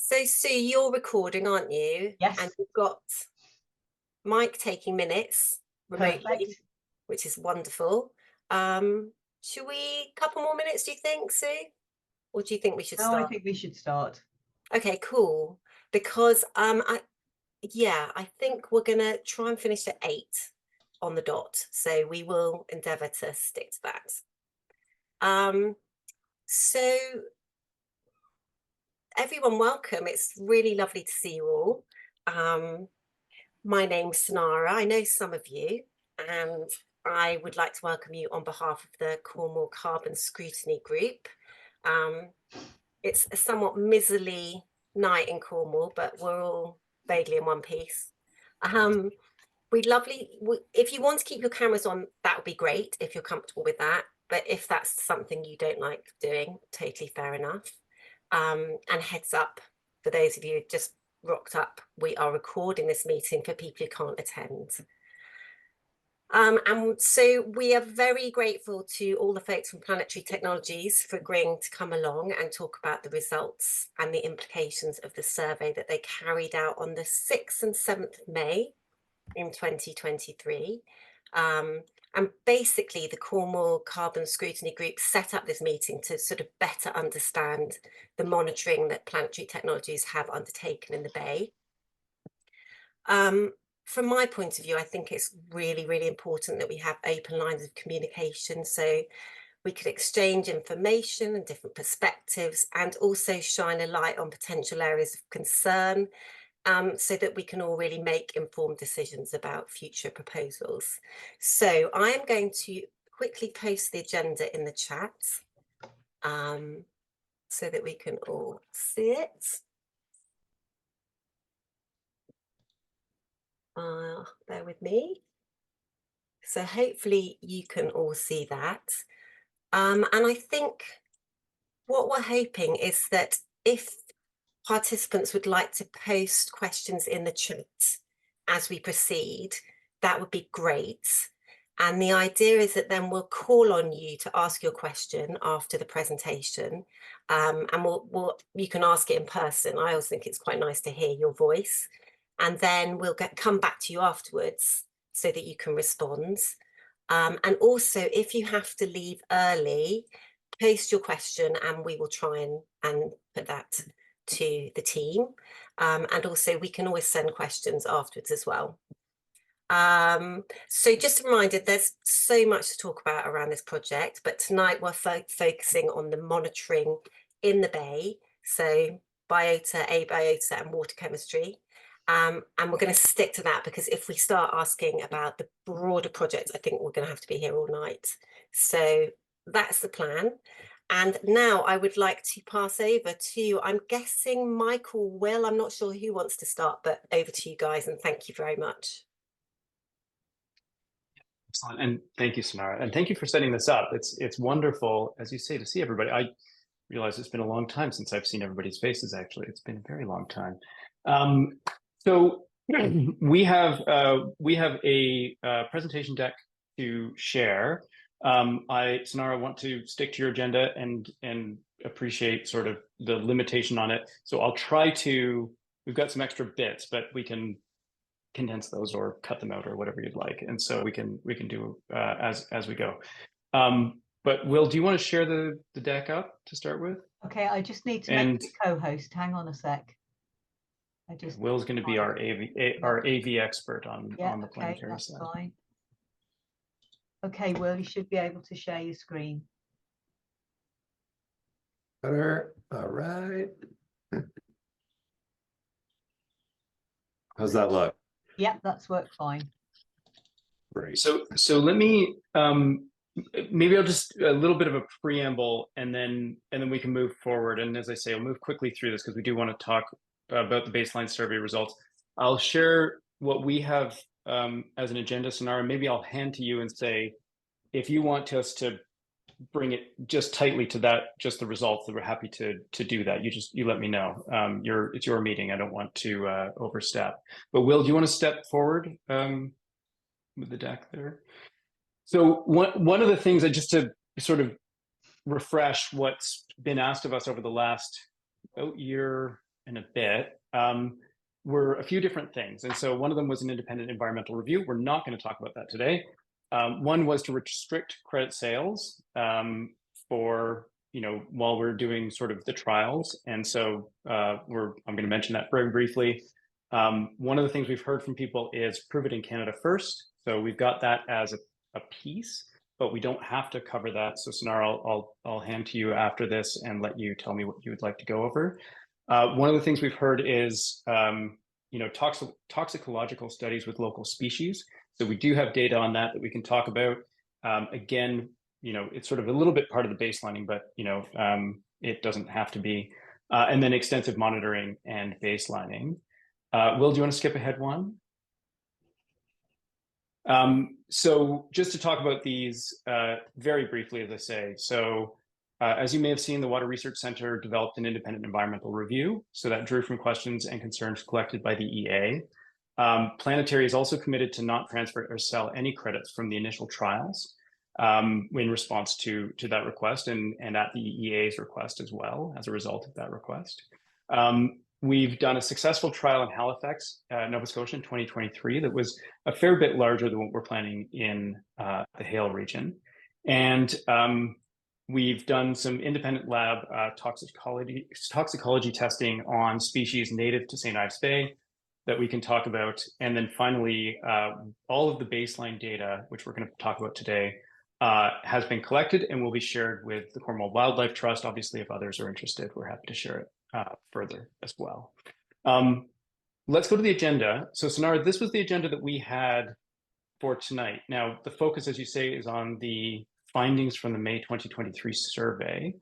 So Sue, you're recording, aren't you? And Yes, you've got Mike taking minutes perfect. remotely, which is wonderful. Should we couple more minutes, do you think, Sue? Or do you think we should No, I start? think we should start. Okay, cool. Because I think we're gonna try and finish at 8 on the dot. So we will endeavour to stick to that. So everyone, welcome. It's really lovely to see you all. My name's Sonara. I know some of you, and I would like to welcome you on behalf of the Cornwall Carbon Scrutiny Group. It's a somewhat miserly night in Cornwall, but we're all vaguely in one piece. If you want to keep your cameras on, that would be great if you're comfortable with that. But if that's something you don't like doing, totally fair enough. And heads up, for those of you who just rocked up, we are recording this meeting for people who can't attend. And so we are very grateful to all the folks from Planetary Technologies for agreeing to come along and talk about the results and the implications of the survey that they carried out on the 6th and 7th of May in 2023. And basically the Cornwall Carbon Scrutiny Group set up this meeting to sort of better understand the monitoring that Planetary Technologies have undertaken in the Bay. From my point of view, I think it's really, really important that we have open lines of communication so we could exchange information and different perspectives and also shine a light on potential areas of concern so that we can all really make informed decisions about future proposals. So I'm going to quickly post the agenda in the chat so that we can all see it. Bear with me. So hopefully you can all see that. And I think what we're hoping is that if participants would like to post questions in the chat as we proceed, that would be great. And the idea is that then we'll call on you to ask your question after the presentation. And you can ask it in person. I always think it's quite nice to hear your voice. And then we'll come back to you afterwards so that you can respond. And also, if you have to leave early, post your question and we will try and put that to the team. And also we can always send questions afterwards as well. So just a reminder, there's so much to talk about around this project, but tonight we're focusing on the monitoring in the Bay, so biota, abiota and water chemistry. And we're going to stick to that because if we start asking about the broader project, I think we're going to have to be here all night. So that's the plan. And now I would like to pass over to, I'm guessing Michael will, I'm not sure who wants to start, but over to you guys and thank you very much. Excellent, and thank you, Sonara, and thank you for setting this up. It's wonderful, as you say, to see everybody. I realize it's been a long time since I've seen everybody's faces. Actually, it's been a very long time. So we have a presentation deck to share. Sonara, want to stick to your agenda and appreciate sort of the limitation on it. So I'll try to. We've got some extra bits, but we can condense those or cut them out or whatever you'd like, and so we can do as we go. But Will, do you want to share the deck up to start with? Okay, I just need to make you co-host. Hang on a sec. Will's going to be our AV expert on the planetary side. Fine. Okay, Will, you should be able to share your screen. Better. All right. How's that look? Yeah, that's worked fine. Great. So let me maybe I'll just a little bit of a preamble and then we can move forward. And as I say, I'll move quickly through this because we do want to talk about the baseline survey results. I'll share what we have as an agenda scenario. Maybe I'll hand to you and say, if you want us to bring it just tightly to that, just the results, that we're happy to do that. You let me know. It's your meeting. I don't want to overstep. But Will, do you want to step forward with the deck there? So one of the things just to sort of refresh what's been asked of us over the last year in a bit, were a few different things. And so one of them was an independent environmental review. We're not going to talk about that today. One was to restrict credit sales for, while we're doing sort of the trials. And so I'm going to mention that very briefly. One of the things we've heard from people is prove it in Canada first. So we've got that as a piece, but we don't have to cover that. So Sonar, I'll hand to you after this and let you tell me what you would like to go over. One of the things we've heard is, toxicological studies with local species. So we do have data on that we can talk about. Again, it's sort of a little bit part of the baselining, but, it doesn't have to be. And then extensive monitoring and baselining. Will, do you want to skip ahead one? So just to talk about these very briefly, as I say, so as you may have seen, the Water Research Center developed an independent environmental review. So that drew from questions and concerns collected by the EA. Planetary is also committed to not transfer or sell any credits from the initial trials in response to that request and at the EA's request as well as a result of that request. We've done a successful trial in Halifax, Nova Scotia in 2023 that was a fair bit larger than what we're planning in the Hale region. And we've done some independent lab toxicology testing on species native to St.Ives Bay that we can talk about. And then finally, all of the baseline data, which we're going to talk about today, has been collected and will be shared with the Cornwall Wildlife Trust. Obviously, if others are interested, we're happy to share it further as well. Let's go to the agenda. So Sonar, this was the agenda that we had for tonight. Now, the focus, as you say, is on the findings from the May 2023 survey.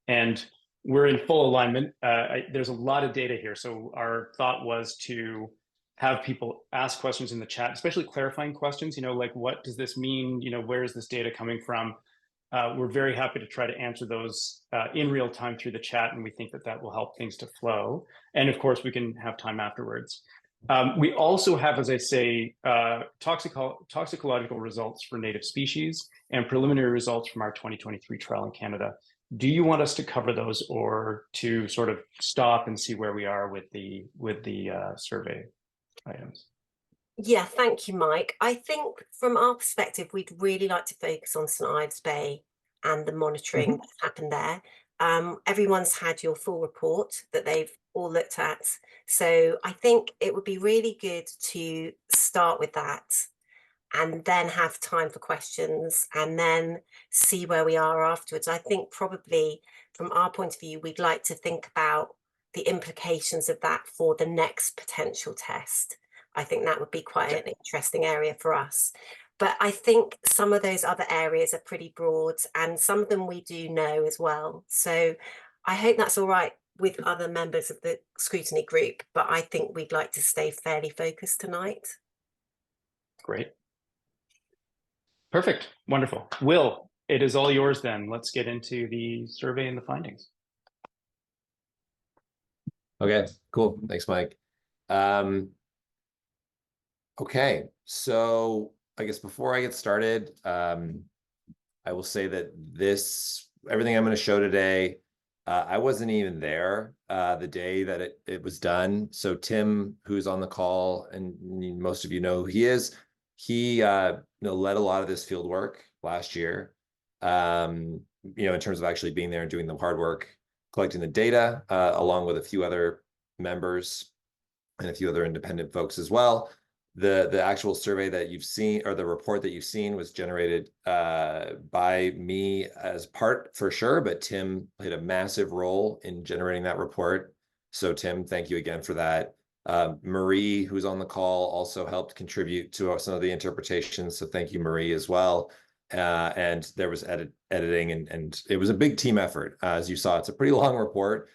And we're in full alignment. There's a lot of data here. So our thought was to have people ask questions in the chat, especially clarifying questions, like what does this mean? Where is this data coming from? We're very happy to try to answer those in real time through the chat, and we think that will help things to flow. And of course, we can have time afterwards. We also have, as I say, toxicological results for native species and preliminary results from our 2023 trial in Canada. Do you want us to cover those or to sort of stop and see where we are with the survey items? Yeah, thank you, Mike. I think from our perspective, we'd really like to focus on St.Ives Bay and the monitoring that's happened there. Everyone's had your full report that they've all looked at. So I think it would be really good to start with that and then have time for questions and then see where we are afterwards. I think probably from our point of view, we'd like to think about the implications of that for the next potential test. I think that would be quite an interesting area for us. But I think some of those other areas are pretty broad and some of them we do know as well. So I hope that's all right with other members of the scrutiny group, but I think we'd like to stay fairly focused tonight. Great. Perfect. Wonderful. Will, it is all yours then. Let's get into the survey and the findings. Okay, cool. Thanks, Mike. Okay, so I guess before I get started, I will say that everything I'm going to show today, I wasn't even there the day that it was done. So Tim, who's on the call, and most of you know who he is, he led a lot of this field work last year, in terms of actually being there and doing the hard work, collecting the data, along with a few other members and a few other independent folks as well. The actual survey that you've seen, or the report that you've seen, was generated by me as part for sure, but Tim played a massive role in generating that report. So Tim, thank you again for that. Marie, who's on the call, also helped contribute to some of the interpretations. So thank you, Marie, as well. And there was editing and it was a big team effort. As you saw, it's a pretty long report.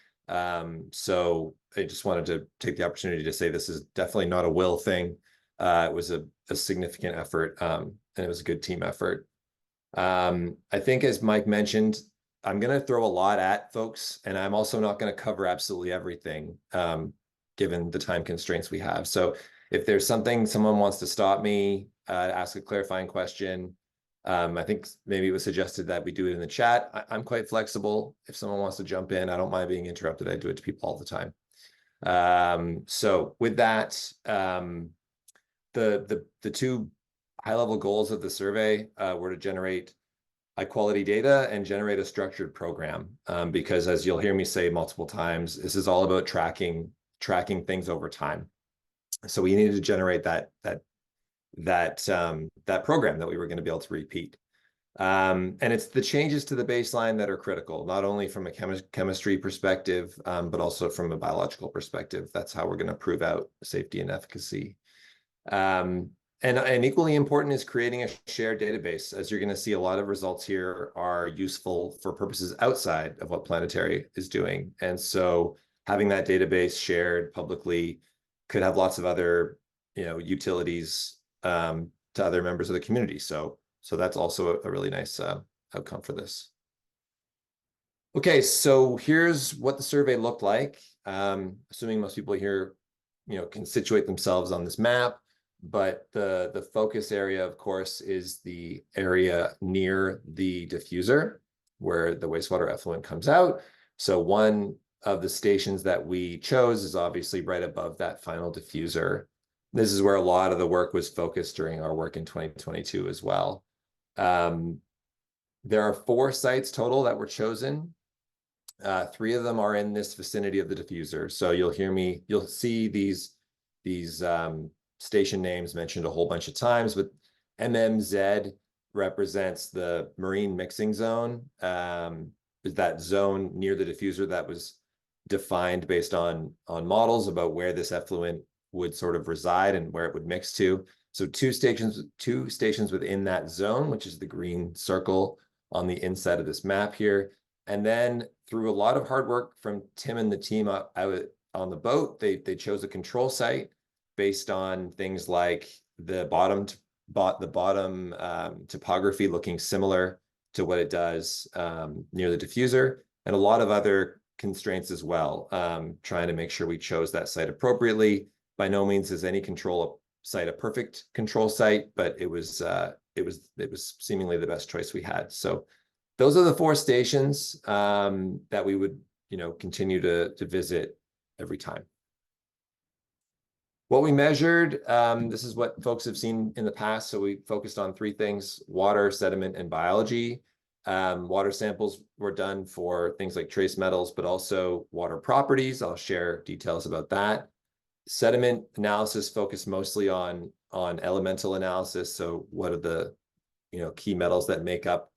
So I just wanted to take the opportunity to say this is definitely not a Will thing. It was a significant effort, and it was a good team effort. I think, as Mike mentioned, I'm going to throw a lot at folks, and I'm also not going to cover absolutely everything, given the time constraints we have. So if there's something someone wants to stop me, ask a clarifying question, I think maybe it was suggested that we do it in the chat. I'm quite flexible. If someone wants to jump in, I don't mind being interrupted. I do it to people all the time. So with that, the two high-level goals of the survey were to generate high-quality data and generate a structured program, because as you'll hear me say multiple times, this is all about tracking things over time. So we needed to generate that program that we were going to be able to repeat. And it's the changes to the baseline that are critical, not only from a chemistry perspective, but also from a biological perspective. That's how we're going to prove out safety and efficacy. And equally important is creating a shared database. As you're going to see, a lot of results here are useful for purposes outside of what Planetary is doing. And so having that database shared publicly could have lots of other, utilities to other members of the community. So that's also a really nice outcome for this. Okay, so here's what the survey looked like. Assuming most people here, can situate themselves on this map. But the focus area, of course, is the area near the diffuser where the wastewater effluent comes out. So one of the stations that we chose is obviously right above that final diffuser. This is where a lot of the work was focused during our work in 2022 as well. There are 4 sites total that were chosen. 3 of them are in this vicinity of the diffuser. So you'll see these station names mentioned a whole bunch of times, but MMZ represents the marine mixing zone. Is that zone near the diffuser that was defined based on models about where this effluent would sort of reside and where it would mix to. So 2 stations within that zone, which is the green circle on the inside of this map here. And then through a lot of hard work from Tim and the team out on the boat, they chose a control site based on things like the bottom topography looking similar to what it does near the diffuser, and a lot of other constraints as well, trying to make sure we chose that site appropriately. By no means is any control site a perfect control site, but it was seemingly the best choice we had. So those are the 4 stations that we would continue to visit every time. What we measured, this is what folks have seen in the past. So we focused on 3 things: water, sediment, and biology. Water samples were done for things like trace metals, but also water properties. I'll share details about that. Sediment analysis focused mostly on elemental analysis. So what are the key metals that make up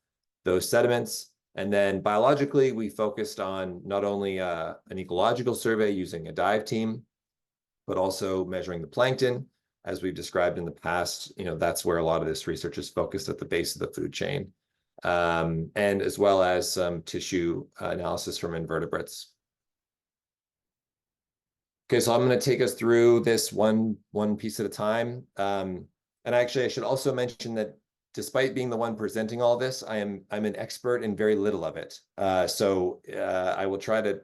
those sediments? And then biologically, we focused on not only an ecological survey using a dive team, but also measuring the plankton. As we've described in the past, that's where a lot of this research is focused, at the base of the food chain, and as well as some tissue analysis from invertebrates. Okay, so I'm going to take us through this one piece at a time. And actually, I should also mention that despite being the one presenting all this, I'm an expert in very little of it. So I will try to,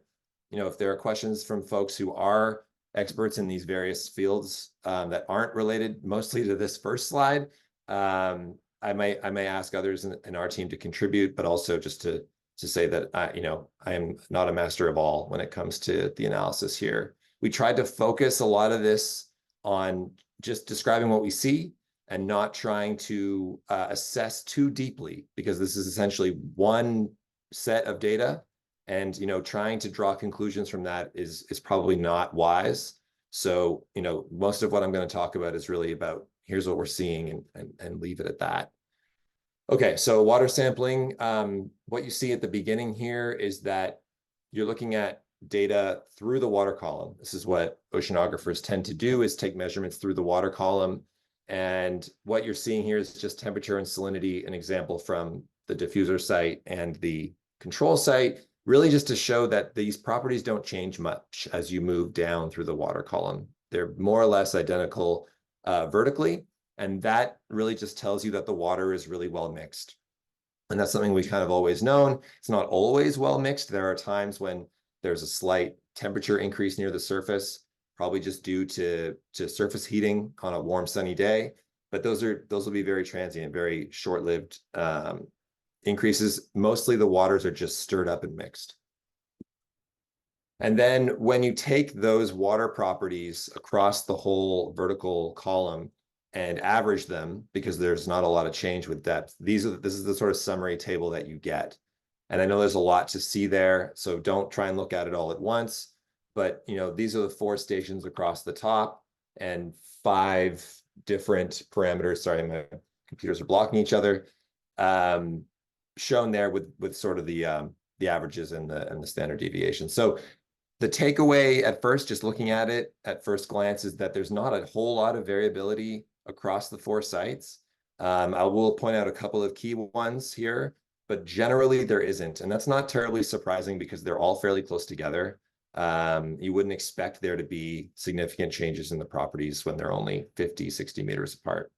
if there are questions from folks who are experts in these various fields that aren't related mostly to this first slide, I may ask others in our team to contribute, but also just to say that I am not a master of all when it comes to the analysis here. We tried to focus a lot of this on just describing what we see and not trying to assess too deeply, because this is essentially one set of data, and trying to draw conclusions from that is probably not wise. So most of what I'm going to talk about is really about here's what we're seeing, and leave it at that. Okay, so water sampling. What you see at the beginning here is that you're looking at data through the water column. This is what oceanographers tend to do, is take measurements through the water column. And what you're seeing here is just temperature and salinity, an example from the diffuser site and the control site, really just to show that these properties don't change much as you move down through the water column. They're more or less identical vertically, and that really just tells you that the water is really well mixed. And that's something we've kind of always known. It's not always well mixed. There are times when there's a slight temperature increase near the surface, probably just due to surface heating on a warm, sunny day. But those will be very transient, very short-lived increases. Mostly the waters are just stirred up and mixed. And then when you take those water properties across the whole vertical column and average them, because there's not a lot of change with depth, this is the sort of summary table that you get. And I know there's a lot to see there, so don't try and look at it all at once. But these are the 4 stations across the top and 5 different parameters. Sorry, my computers are blocking each other. Shown there with sort of the averages and the standard deviation. So the takeaway at first, just looking at it at first glance, is that there's not a whole lot of variability across the 4 sites. I will point out a couple of key ones here, but generally there isn't. And that's not terribly surprising because they're all fairly close together. You wouldn't expect there to be significant changes in the properties when they're only 50, 60 meters apart.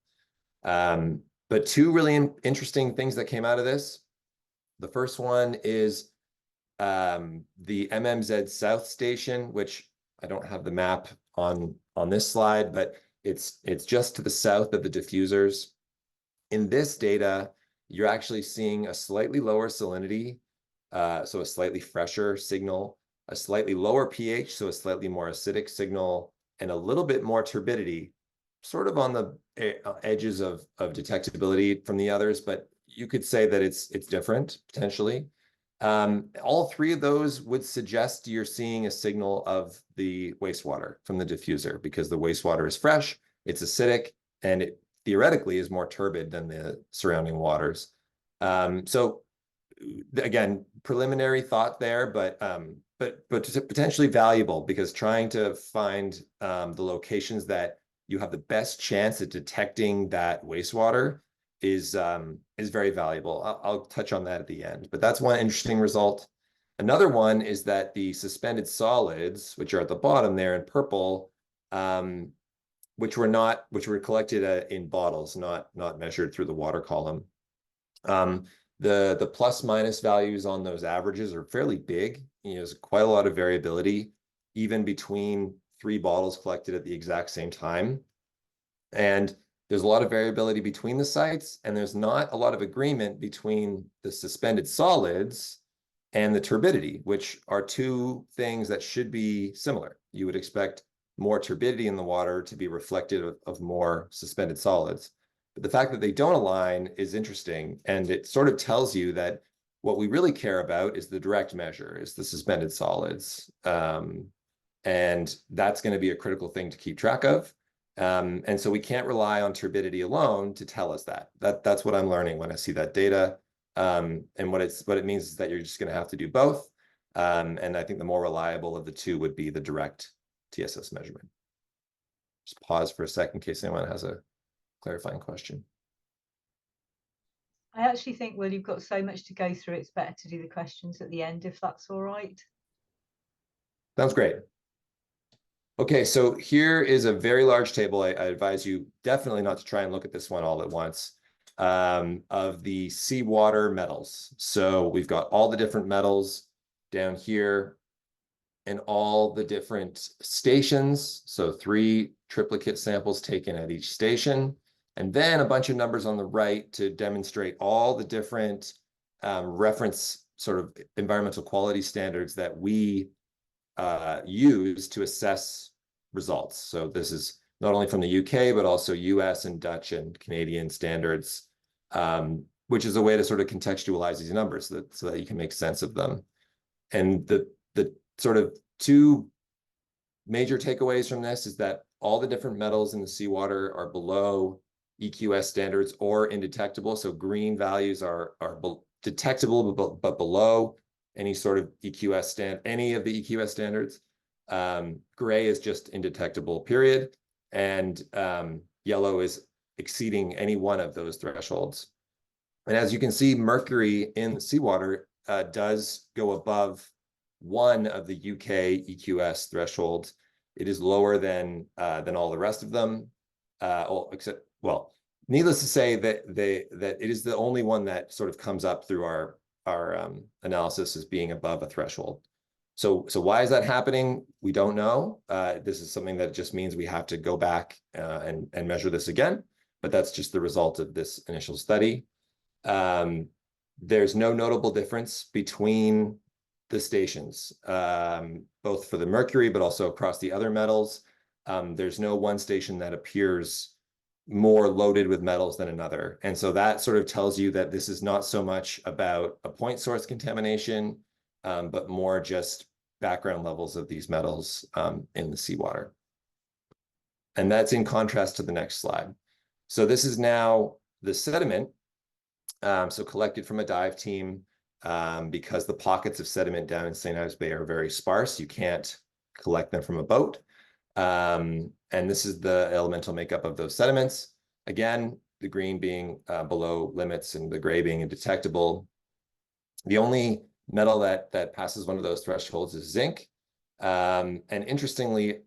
But 2 really interesting things that came out of this. The first one is the MMZ South Station, which I don't have the map on this slide, but it's just to the south of the diffusers. In this data, you're actually seeing a slightly lower salinity, so a slightly fresher signal, a slightly lower pH, so a slightly more acidic signal, and a little bit more turbidity, sort of on the edges of detectability from the others, but you could say that it's different potentially. All 3 of those would suggest you're seeing a signal of the wastewater from the diffuser, because the wastewater is fresh, it's acidic, and it theoretically is more turbid than the surrounding waters. So again, preliminary thought there, but potentially valuable, because trying to find the locations that you have the best chance at detecting that wastewater is very valuable. I'll touch on that at the end, but that's one interesting result. Another one is that the suspended solids, which are at the bottom there in purple, which were collected in bottles, not measured through the water column. The plus minus values on those averages are fairly big. There's quite a lot of variability, even between 3 bottles collected at the exact same time. And there's a lot of variability between the sites, and there's not a lot of agreement between the suspended solids and the turbidity, which are 2 things that should be similar. You would expect more turbidity in the water to be reflective of more suspended solids. But the fact that they don't align is interesting, and it sort of tells you that what we really care about is the direct measure, is the suspended solids. And that's going to be a critical thing to keep track of. And so we can't rely on turbidity alone to tell us that. That's what I'm learning when I see that data. And what it means is that you're just going to have to do both. And I think the more reliable of the 2 would be the direct TSS measurement. Just pause for a second in case anyone has a clarifying question. I actually think, well, you've got so much to go through, it's better to do the questions at the end, if that's all right. Sounds great. Okay, so here is a very large table. I advise you definitely not to try and look at this one all at once, of the seawater metals. So we've got all the different metals down here and all the different stations. So 3 triplicate samples taken at each station, and then a bunch of numbers on the right to demonstrate all the different reference sort of environmental quality standards that we use to assess results. So this is not only from the UK, but also US and Dutch and Canadian standards, which is a way to sort of contextualize these numbers so that you can make sense of them. And the sort of 2 major takeaways from this is that all the different metals in the seawater are below EQS standards or indetectable. So green values are detectable, but below any sort of any of the EQS standards. Gray is just indetectable, period. And yellow is exceeding any one of those thresholds. And as you can see, mercury in the seawater does go above one of the UK EQS thresholds. It is lower than all the rest of them, except, well, needless to say that it is the only one that sort of comes up through our analysis as being above a threshold. So why is that happening? We don't know. This is something that just means we have to go back and measure this again, but that's just the result of this initial study. There's no notable difference between the stations, both for the mercury, but also across the other metals. There's no one station that appears more loaded with metals than another. And so that sort of tells you that this is not so much about a point source contamination, but more just background levels of these metals in the seawater. And that's in contrast to the next slide. So this is now the sediment, so collected from a dive team, because the pockets of sediment down in St.Ives Bay are very sparse. You can't collect them from a boat. And this is the elemental makeup of those sediments. Again, the green being below limits and the gray being indetectable. The only metal that passes one of those thresholds is zinc. And interestingly,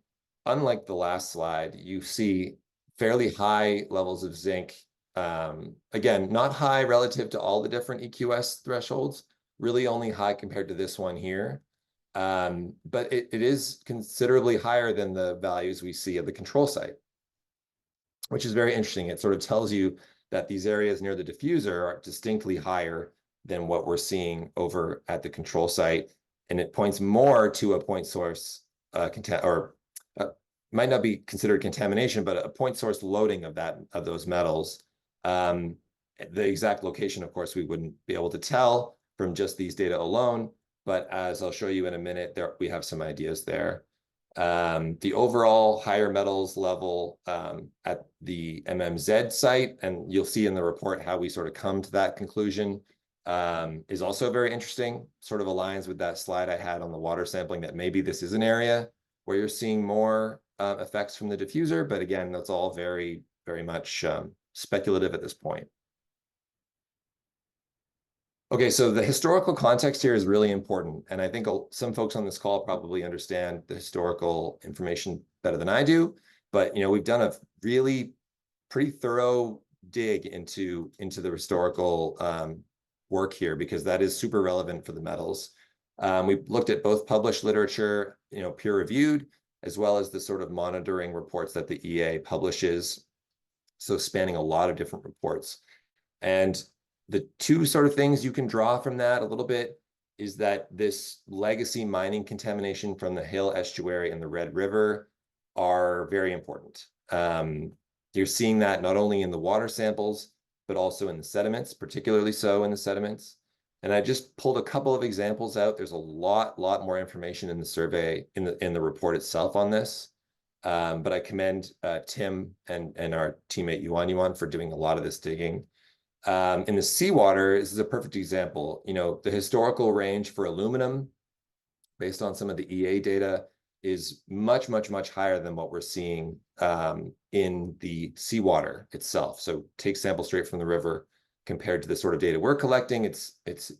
unlike the last slide, you see fairly high levels of zinc. Again, not high relative to all the different EQS thresholds, really only high compared to this one here. But it is considerably higher than the values we see at the control site, which is very interesting. It sort of tells you that these areas near the diffuser are distinctly higher than what we're seeing over at the control site. And it points more to a point source, might not be considered contamination, but a point source loading of those metals. The exact location, of course, we wouldn't be able to tell from just these data alone. But as I'll show you in a minute, we have some ideas there. The overall higher metals level at the MMZ site, and you'll see in the report how we sort of come to that conclusion, is also very interesting, sort of aligns with that slide I had on the water sampling, that maybe this is an area where you're seeing more effects from the diffuser. But again, that's all very, very much speculative at this point. Okay, so the historical context here is really important. And I think some folks on this call probably understand the historical information better than I do. But, you know, we've done a really pretty thorough dig into the historical work here, because that is super relevant for the metals. We've looked at both published literature, you know, peer-reviewed, as well as the sort of monitoring reports that the EA publishes. So spanning a lot of different reports. And the two sort of things you can draw from that a little bit is that this legacy mining contamination from the Hill Estuary and the Red River are very important. You're seeing that not only in the water samples, but also in the sediments, particularly so in the sediments. And I just pulled a couple of examples out. There's a lot more information in the survey, in the report itself on this. But I commend Tim and our teammate Yuan for doing a lot of this digging. In the seawater, this is a perfect example. You know, the historical range for aluminum, based on some of the EA data, is much higher than what we're seeing in the seawater itself. So take samples straight from the river compared to the sort of data we're collecting, it's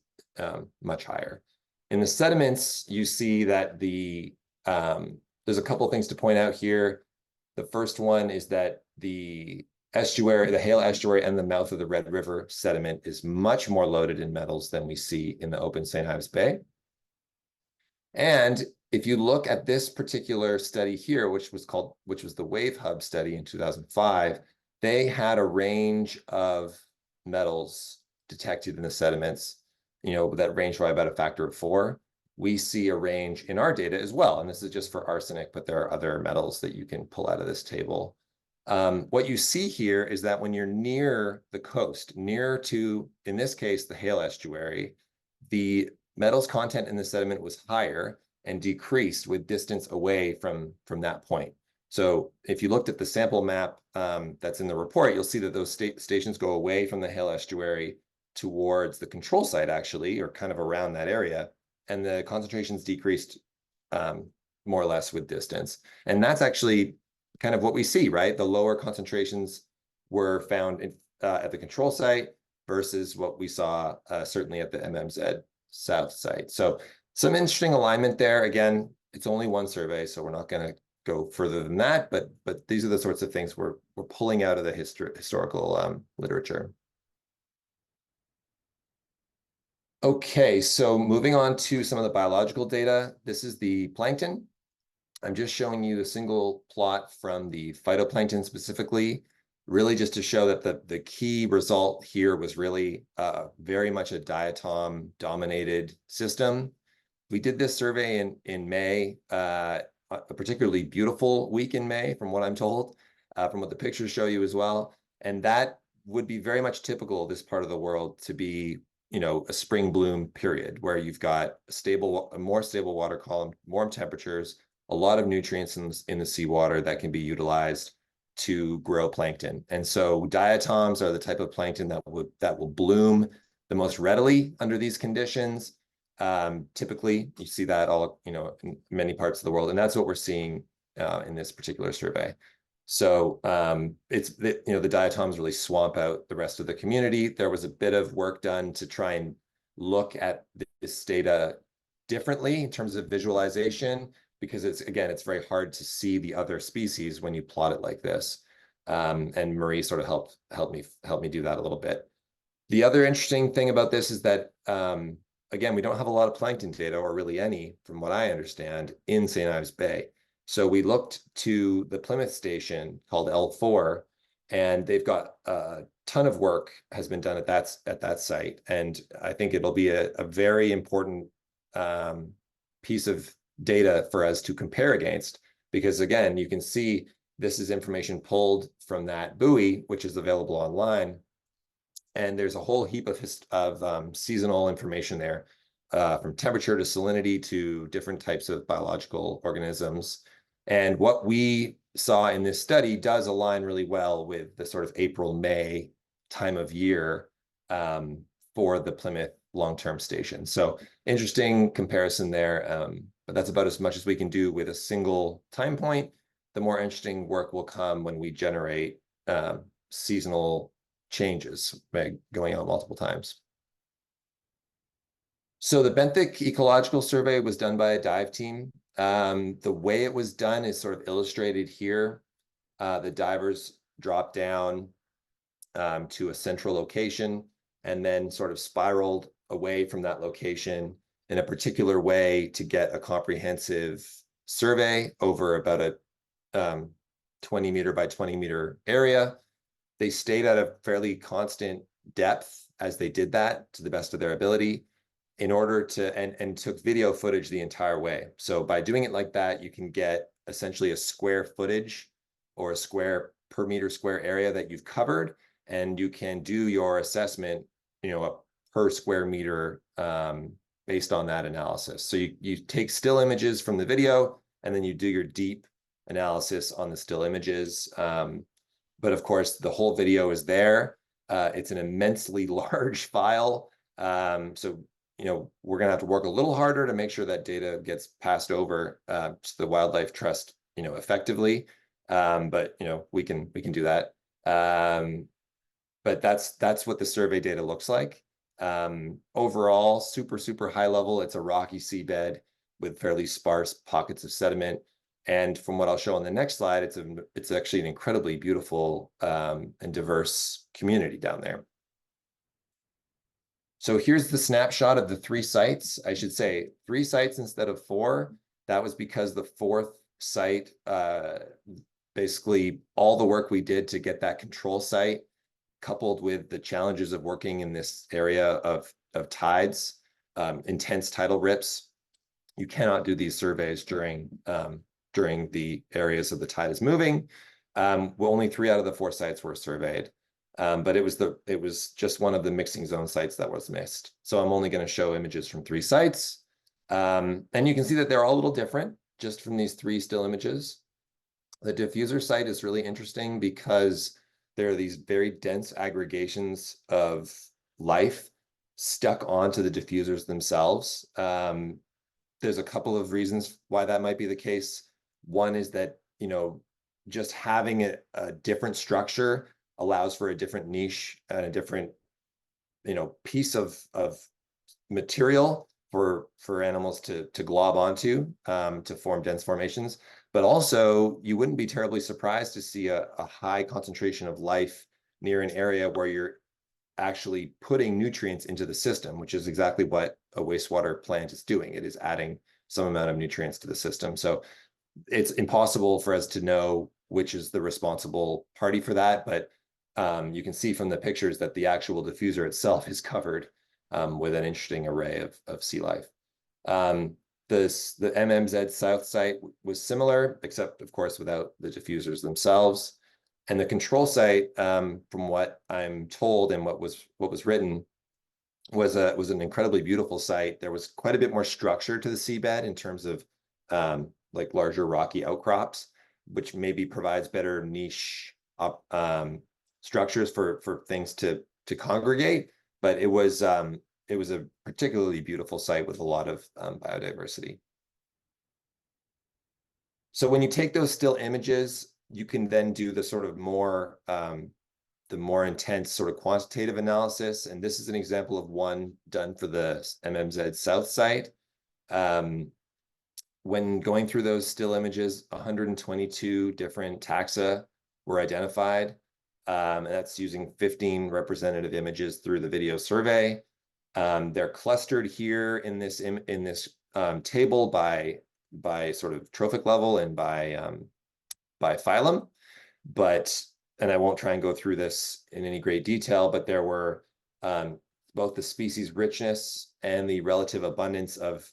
much higher. In the sediments, you see that there's a couple of things to point out here. The first one is that the estuary, the Hale Estuary and the mouth of the Red River sediment is much more loaded in metals than we see in the open St.Ives Bay. And if you look at this particular study here, which was the Wave Hub study in 2005, they had a range of metals detected in the sediments, you know, that range by about a factor of 4. We see a range in our data as well. And this is just for arsenic, but there are other metals that you can pull out of this table. What you see here is that when you're near the coast, near to, in this case, the Hale Estuary, the metals content in the sediment was higher and decreased with distance away from that point. So if you looked at the sample map that's in the report, you'll see that those stations go away from the Hale Estuary towards the control site, actually, or kind of around that area. And the concentrations decreased more or less with distance. And that's actually kind of what we see, right? The lower concentrations were found at the control site versus what we saw certainly at the MMZ South site. So some interesting alignment there. Again, it's only one survey, so we're not going to go further than that. But these are the sorts of things we're pulling out of the historical literature. Okay, so moving on to some of the biological data. This is the plankton. I'm just showing you a single plot from the phytoplankton specifically, really just to show that the key result here was really very much a diatom-dominated system. We did this survey in May, a particularly beautiful week in May, from what I'm told, from what the pictures show you as well. And that would be very much typical of this part of the world to be, a spring bloom period where you've got a more stable water column, warm temperatures, a lot of nutrients in the seawater that can be utilized to grow plankton. And so diatoms are the type of plankton that will bloom the most readily under these conditions. Typically, you see that all, in many parts of the world, and that's what we're seeing in this particular survey. So the diatoms really swamp out the rest of the community. There was a bit of work done to try and look at this data differently in terms of visualization, because it's very hard to see the other species when you plot it like this. And Marie sort of helped me do that a little bit. The other interesting thing about this is that, again, we don't have a lot of plankton data, or really any, from what I understand, in St. Ives Bay. So we looked to the Plymouth station called L4, and they've got a ton of work has been done at that site. And I think it'll be a very important piece of data for us to compare against, because again, you can see this is information pulled from that buoy, which is available online. And there's a whole heap of seasonal information there, from temperature to salinity to different types of biological organisms. And what we saw in this study does align really well with the sort of April-May time of year for the Plymouth long-term station. So interesting comparison there, but that's about as much as we can do with a single time point. The more interesting work will come when we generate seasonal changes by going out multiple times. So the benthic ecological survey was done by a dive team. The way it was done is sort of illustrated here. The divers dropped down to a central location and then sort of spiraled away from that location in a particular way to get a comprehensive survey over about a 20 meter by 20 meter area. They stayed at a fairly constant depth as they did that, to the best of their ability, in order to, and took video footage the entire way. So by doing it like that, you can get essentially a square footage, or a square per meter square area that you've covered, and you can do your assessment, a per square meter based on that analysis. So you take still images from the video, and then you do your deep analysis on the still images. But of course, the whole video is there. It's an immensely large file. So, we're going to have to work a little harder to make sure that data gets passed over to the Wildlife Trust, effectively. But, we can do that. But that's what the survey data looks like. Overall, super high level. It's a rocky seabed with fairly sparse pockets of sediment. And from what I'll show on the next slide, it's actually an incredibly beautiful and diverse community down there. So here's the snapshot of the 3 sites. I should say 3 sites instead of 4. That was because the 4th site, basically all the work we did to get that control site, coupled with the challenges of working in this area of tides, intense tidal rips. You cannot do these surveys during the areas of the tide is moving. Well, only 3 out of the 4 sites were surveyed. But it was just one of the mixing zone sites that was missed. So I'm only going to show images from 3 sites. And you can see that they're all a little different just from these 3 still images. The diffuser site is really interesting because there are these very dense aggregations of life stuck onto the diffusers themselves. There's a couple of reasons why that might be the case. One is that, just having a different structure allows for a different niche and a different, piece of material for animals to glob onto, to form dense formations. But also, you wouldn't be terribly surprised to see a high concentration of life near an area where you're actually putting nutrients into the system, which is exactly what a wastewater plant is doing. It is adding some amount of nutrients to the system. So it's impossible for us to know which is the responsible party for that, but you can see from the pictures that the actual diffuser itself is covered with an interesting array of sea life. the MMZ South site was similar, except of course without the diffusers themselves. And the control site, from what I'm told and what was written, was an incredibly beautiful site. There was quite a bit more structure to the seabed in terms of like larger rocky outcrops, which maybe provides better niche structures for things to congregate. But it was a particularly beautiful site with a lot of biodiversity. So when you take those still images, you can then do the sort of more the more intense sort of quantitative analysis. And this is an example of one done for the MMZ South site. When going through those still images, 122 different taxa were identified. And that's using 15 representative images through the video survey. They're clustered here in this table by sort of trophic level and by phylum. And I won't try and go through this in any great detail, but there were both the species richness and the relative abundance of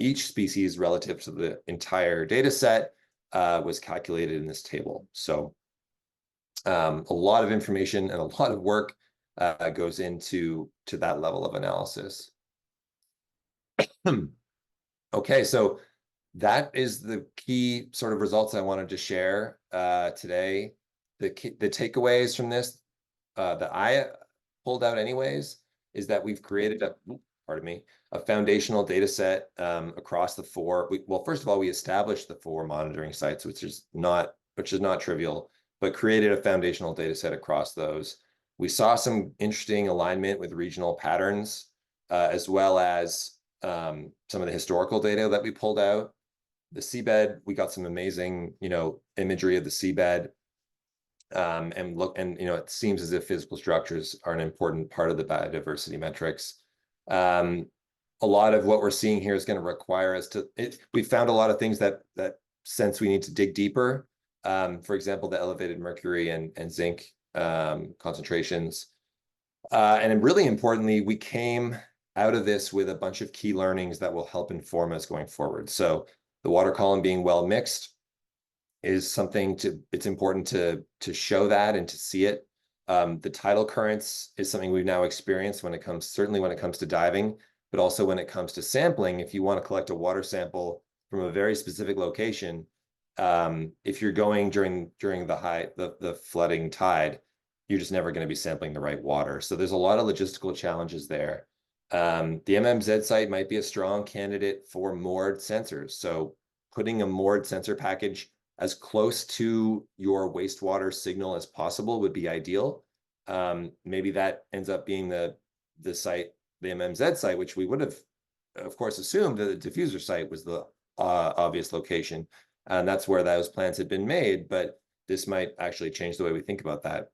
each species relative to the entire data set was calculated in this table. So a lot of information and a lot of work goes into that level of analysis. Okay, so that is the key sort of results I wanted to share today. The takeaways from this that I pulled out anyways is that we've created a foundational data set across the four. Well, first of all, we established the 4 monitoring sites, which is not trivial, but created a foundational data set across those. We saw some interesting alignment with regional patterns, as well as some of the historical data that we pulled out. The seabed, we got some amazing, imagery of the seabed. And it seems as if physical structures are an important part of the biodiversity metrics. A lot of what we're seeing here is going to require us to, we found a lot of things that sense we need to dig deeper. For example, the elevated mercury and zinc concentrations. And really importantly, we came out of this with a bunch of key learnings that will help inform us going forward. So the water column being well mixed is something it's important to show that and to see it. The tidal currents is something we've now experienced certainly when it comes to diving, but also when it comes to sampling. If you want to collect a water sample from a very specific location, if you're going during the flooding tide, you're just never going to be sampling the right water. So there's a lot of logistical challenges there. The MMZ site might be a strong candidate for moored sensors. So putting a moored sensor package as close to your wastewater signal as possible would be ideal. Maybe that ends up being the site, the MMZ site, which we would have, of course, assumed that the diffuser site was the obvious location. And that's where those plans had been made, but this might actually change the way we think about that.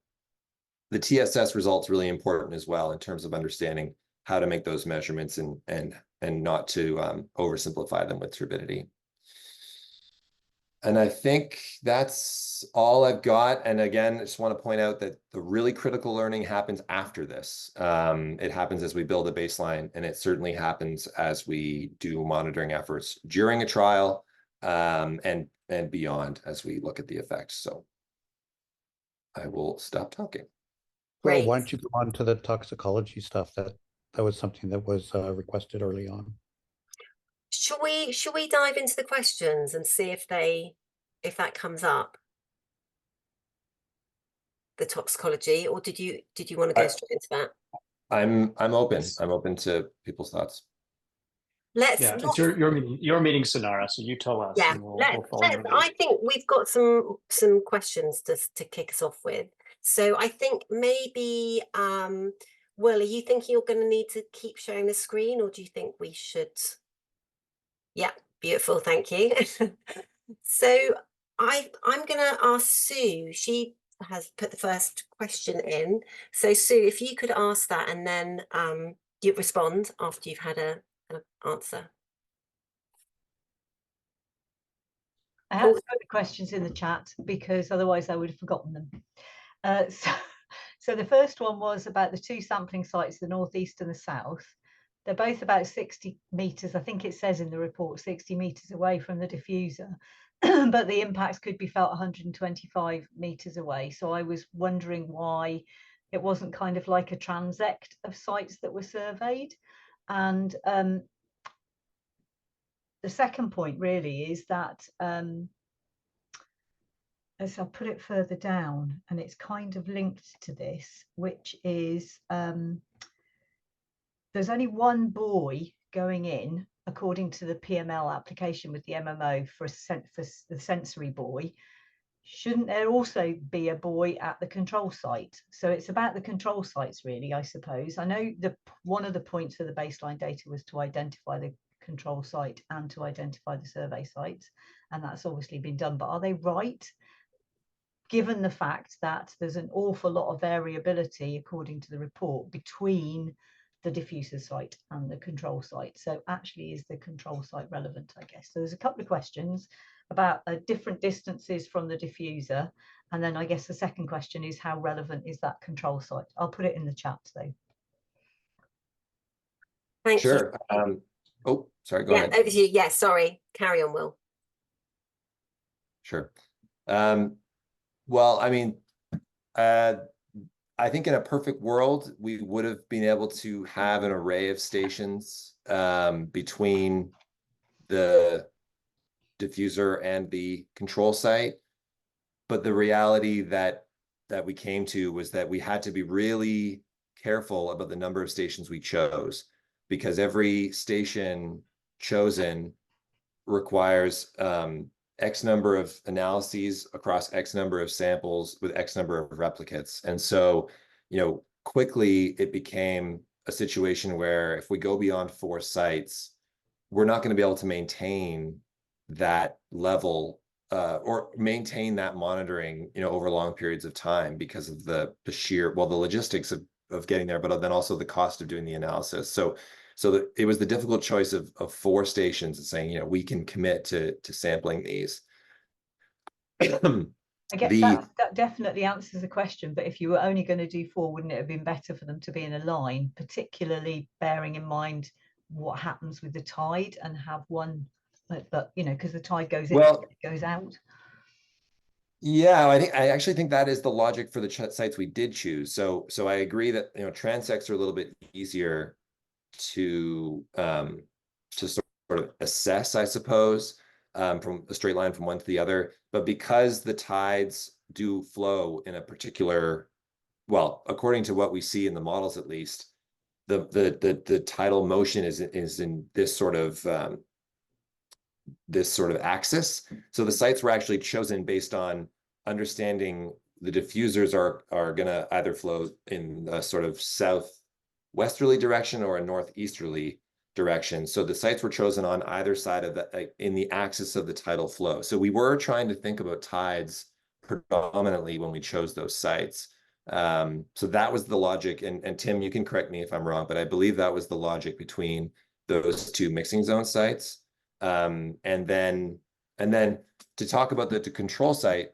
The TSS result's really important as well in terms of understanding how to make those measurements and not to oversimplify them with turbidity. And I think that's all I've got. And again, I just want to point out that the really critical learning happens after this. It happens as we build a baseline, and it certainly happens as we do monitoring efforts during a trial and beyond as we look at the effects. So I will stop talking. Great. Well, why don't you go on to the toxicology stuff? That was something that was requested early on. Should we dive into the questions and see if that comes up? The toxicology, or did you want to go straight into that? I'm open. I'm open to people's thoughts. It's your meeting, Sonara. So you tell us. Yeah, and we'll follow your lead. I think we've got some questions to kick us off with. So I think maybe, Will, are you thinking you're going to need to keep sharing the screen, or do you think we should? Yeah, beautiful, thank you. So I'm going to ask Sue. She has put the first question in. So Sue, if you could ask that, and then you respond after you've had an answer. I have to put the questions in the chat because otherwise I would have forgotten them. So the first one was about the 2 sampling sites, the northeast and the south. they're both about 60 meters. I think it says in the report 60 meters away from the diffuser, but the impacts could be felt 125 meters away. So I was wondering why it wasn't kind of like a transect of sites that were surveyed. And the second point really is that, as I put it further down, and it's kind of linked to this, which is there's only one buoy going in according to the PML application with the MMO for the sensory buoy. Shouldn't there also be a buoy at the control site? So it's about the control sites really, I suppose. I know one of the points of the baseline data was to identify the control site and to identify the survey sites, and that's obviously been done, but are they right, given the fact that there's an awful lot of variability according to the report between the diffuser site and the control site? So actually, is the control site relevant, I guess? So there's a couple of questions about different distances from the diffuser, and then I guess the second question is how relevant is that control site? I'll put it in the chat though. Thank you. Sure. Oh, sorry, go ahead. Over to you. Yeah, sorry. Carry on, Will. Sure. Well, I mean, I think in a perfect world, we would have been able to have an array of stations between the diffuser and the control site. But the reality that we came to was that we had to be really careful about the number of stations we chose, because every station chosen requires X number of analyses across X number of samples with X number of replicates. And so, you know, quickly it became a situation where if we go beyond 4 sites, we're not going to be able to maintain that level or maintain that monitoring, you know, over long periods of time because of the sheer, well, the logistics of getting there, but then also the cost of doing the analysis. So it was the difficult choice of 4 stations and saying, you know, we can commit to sampling these. I guess that definitely answers the question, but if you were only going to do 4, wouldn't it have been better for them to be in a line, particularly bearing in mind what happens with the tide and have one, but you know, because the tide goes in, it goes out. Yeah, I actually think that is the logic for the sites we did choose. So I agree that, you know, transects are a little bit easier to sort of assess, I suppose, from a straight line from one to the other. But because the tides do flow in a particular, well, according to what we see in the models, at least, the tidal motion is in this sort of axis. So the sites were actually chosen based on understanding the diffusers are going to either flow in a sort of southwesterly direction or a northeasterly direction. So the sites were chosen on either side of the in the axis of the tidal flow. So we were trying to think about tides predominantly when we chose those sites. So that was the logic. And Tim, you can correct me if I'm wrong, but I believe that was the logic between those 2 mixing zone sites. And then to talk about the control site,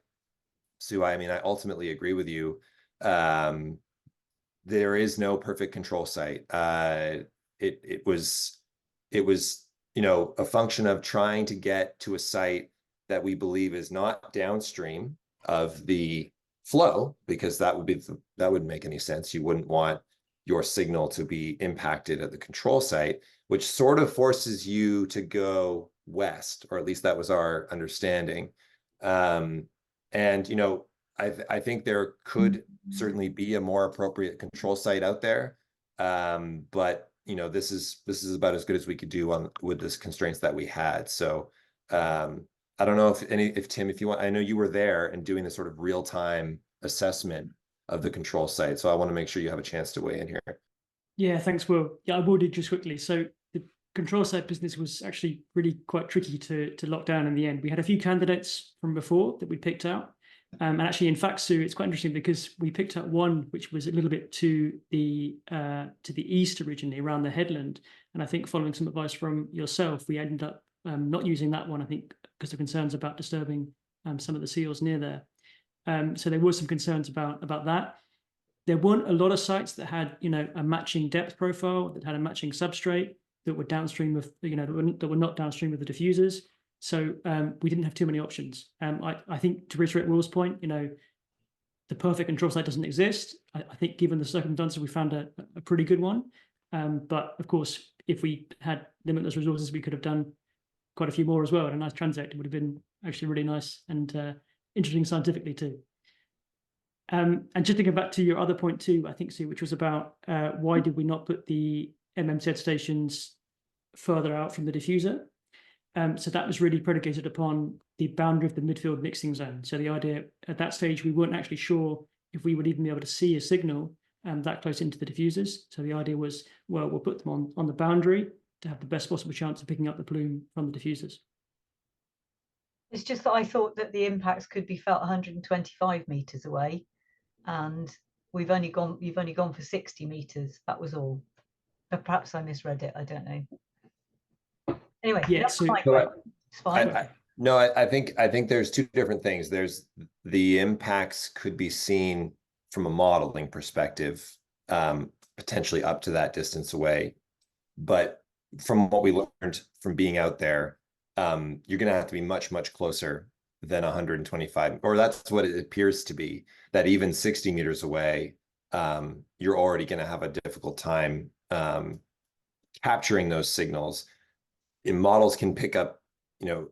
Sue, I mean, I ultimately agree with you. There is no perfect control site. It was, you know, a function of trying to get to a site that we believe is not downstream of the flow, because that wouldn't make any sense. You wouldn't want your signal to be impacted at the control site, which sort of forces you to go west, or at least that was our understanding. And, you know, I think there could certainly be a more appropriate control site out there. But, you know, this is about as good as we could do with this constraints that we had. So I don't know if Tim, if you want, I know you were there and doing the sort of real-time assessment of the control site. So I want to make sure you have a chance to weigh in here. Yeah, thanks, Will. Yeah, I will do just quickly. So the control site business was actually really quite tricky to lock down in the end. We had a few candidates from before that we picked out. And actually, in fact, Sue, it's quite interesting because we picked out one which was a little bit to the east originally, around the headland. And I think following some advice from yourself, we ended up not using that one, I think, because of concerns about disturbing some of the seals near there. So there were some concerns about that. there weren't a lot of sites that had, a matching depth profile, that had a matching substrate, that were downstream of, that were not downstream of the diffusers. So we didn't have too many options. I think, to reiterate Will's point, the perfect control site doesn't exist. I think given the circumstances, we found a pretty good one. But of course, if we had limitless resources, we could have done quite a few more as well. And a nice transect would have been actually really nice and interesting scientifically too. And just to go back to your other point too, I think, Sue, which was about why did we not put the MMZ stations further out from the diffuser? So that was really predicated upon the boundary of the midfield mixing zone. So the idea at that stage, we weren't actually sure if we would even be able to see a signal that close into the diffusers. So the idea was, well, we'll put them on the boundary to have the best possible chance of picking up the plume from the diffusers. It's just that I thought that the impacts could be felt 125 meters away, and you've only gone for 60 meters. That was all. But perhaps I misread it. I don't know. Anyway, Yeah, that's so my question. It's fine. No, I think there's two different things. There's the impacts could be seen from a modeling perspective, potentially up to that distance away. But from what we learned from being out there, you're going to have to be much, much closer than 125, or that's what it appears to be, that even 60 meters away, you're already going to have a difficult time capturing those signals. And models can pick up,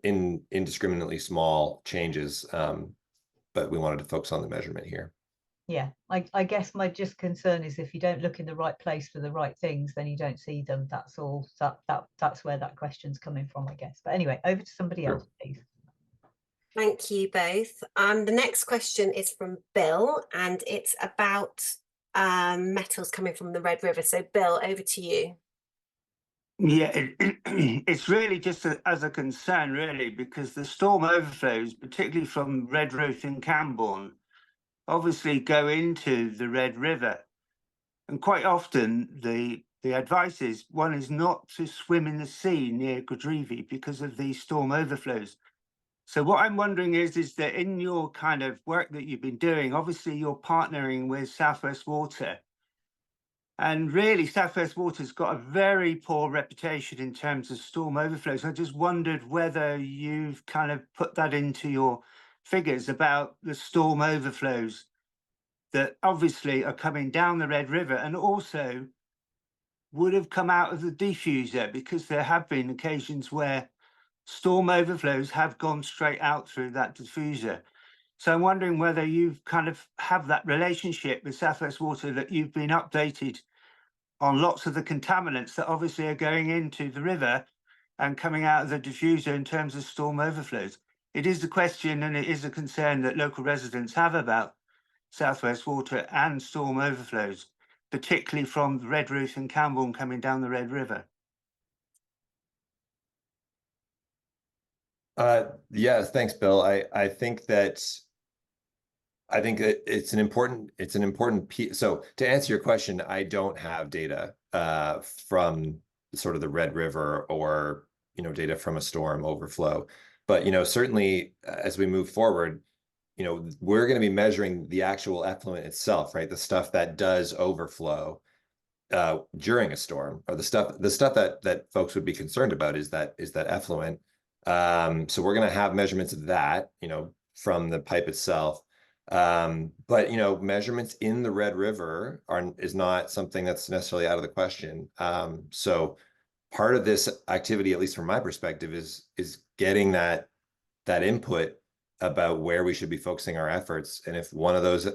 indiscriminately small changes, but we wanted to focus on the measurement here. Yeah, I guess my just concern is if you don't look in the right place for the right things, then you don't see them. That's all. That's where that question's coming from, I guess. But anyway, over to somebody else, please. Thank you both. The next question is from Bill, and it's about metals coming from the Red River. So Bill, over to you. Yeah, it's really just as a concern, really, because the storm overflows, particularly from Redruth and Camborne, obviously go into the Red River. And quite often the advice is one is not to swim in the sea near Godrevy because of these storm overflows. So what I'm wondering is that in your kind of work that you've been doing, obviously you're partnering with South West Water. And really, South West Water's got a very poor reputation in terms of storm overflows. I just wondered whether you've kind of put that into your figures about the storm overflows that obviously are coming down the Red River and also would have come out of the diffuser, because there have been occasions where storm overflows have gone straight out through that diffuser. So I'm wondering whether you've kind of have that relationship with South West Water, that you've been updated on lots of the contaminants that obviously are going into the river and coming out of the diffuser in terms of storm overflows. It is the question, and it is a concern that local residents have about South West Water and storm overflows, particularly from Redruth and Camborne coming down the Red River. Yes, thanks, Bill. I think that it's an important piece. So to answer your question, I don't have data from sort of the Red River or data from a storm overflow. But certainly as we move forward, we're going to be measuring the actual effluent itself, right? The stuff that does overflow during a storm, or the stuff that folks would be concerned about is that effluent. So we're going to have measurements of that, from the pipe itself. But measurements in the Red River is not something that's necessarily out of the question. So part of this activity, at least from my perspective, is getting that input about where we should be focusing our efforts. And if one of those,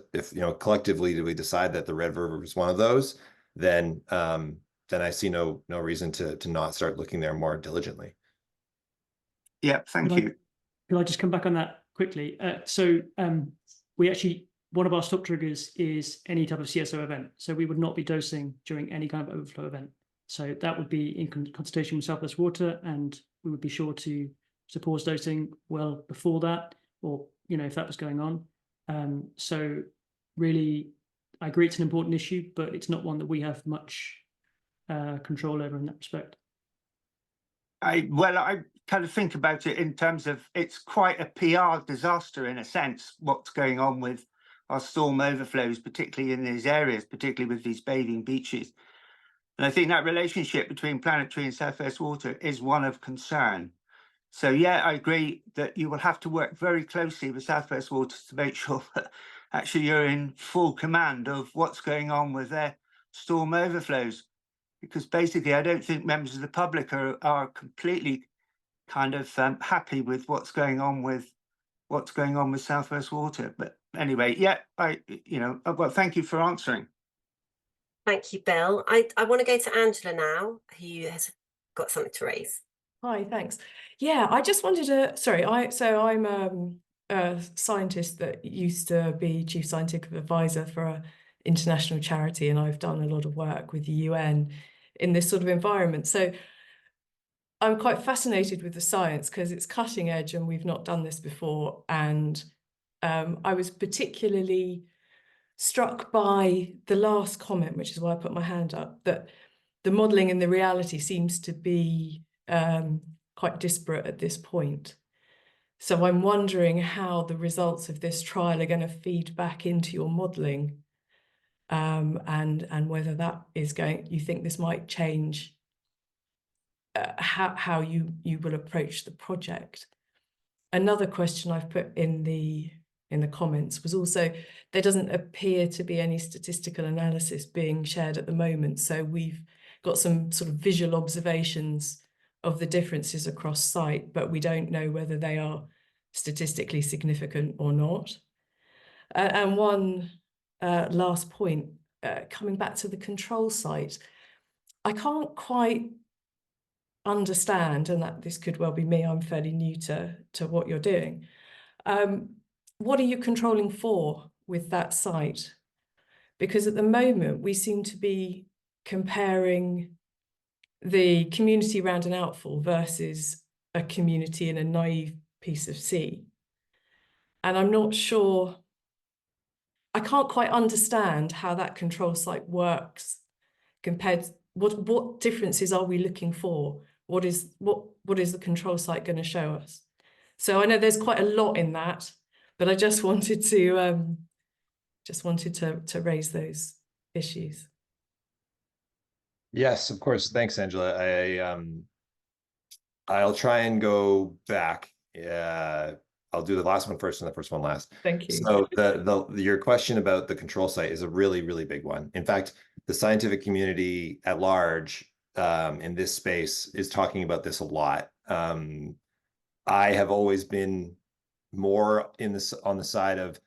collectively do we decide that the Red River is one of those, then I see no reason to not start looking there more diligently. Yeah, thank you. Can I just come back on that quickly? We actually, one of our stop triggers is any type of CSO event. So we would not be dosing during any kind of overflow event. So that would be in consultation with South West Water, and we would be sure to pause dosing well before that, or, if that was going on. So really, I agree it's an important issue, but it's not one that we have much control over in that respect. I kind of think about it in terms of it's quite a PR disaster in a sense, what's going on with our storm overflows, particularly in these areas, particularly with these bathing beaches. And I think that relationship between Planetary and South West Water is one of concern. So yeah, I agree that you will have to work very closely with South West Water to make sure that actually you're in full command of what's going on with their storm overflows. Because basically, I don't think members of the public are completely kind of happy with what's going on with South West Water. But anyway, yeah, well, thank you for answering. Thank you, Bill. I want to go to Angela now, who has got something to raise. Hi, thanks. Yeah, I just wanted to, I'm a scientist that used to be chief scientific advisor for an international charity, and I've done a lot of work with the UN in this sort of environment. So I'm quite fascinated with the science because it's cutting edge and we've not done this before. And I was particularly struck by the last comment, which is why I put my hand up, that the modelling and the reality seems to be quite disparate at this point. So I'm wondering how the results of this trial are going to feed back into your modelling, and whether that is you think this might change how you will approach the project. Another question I've put in the comments was also, there doesn't appear to be any statistical analysis being shared at the moment. So we've got some sort of visual observations of the differences across site, but we don't know whether they are statistically significant or not. And one last point, coming back to the control site, I can't quite understand, and that this could well be me, I'm fairly new to what you're doing. What are you controlling for with that site? Because at the moment we seem to be comparing the community around an outfall versus a community in a naive piece of sea. And I'm not sure, I can't quite understand how that control site works compared, what differences are we looking for? What is the control site going to show us? So I know there's quite a lot in that, but I just wanted to raise those issues. Yes, of course. Thanks, Angela. I'll try and go back. I'll do the last one first and the first one last. Thank you. So your question about the control site is a really, really big one. In fact, the scientific community at large in this space is talking about this a lot. I have always been more on the side of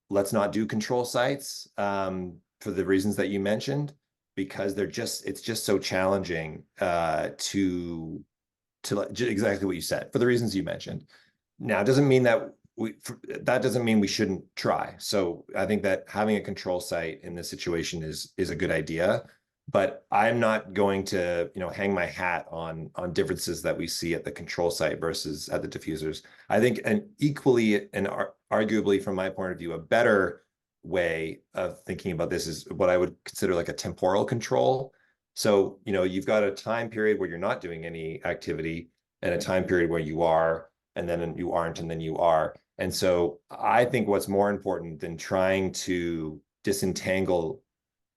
let's not do control sites for the reasons that you mentioned, because it's just so challenging to exactly what you said, for the reasons you mentioned. Now, it doesn't mean that we shouldn't try. So I think that having a control site in this situation is a good idea, but I'm not going to, hang my hat on differences that we see at the control site versus at the diffusers. I think an equally and arguably, from my point of view, a better way of thinking about this is what I would consider like a temporal control. So, you've got a time period where you're not doing any activity and a time period where you are, and then you aren't, and then you are. And so I think what's more important than trying to disentangle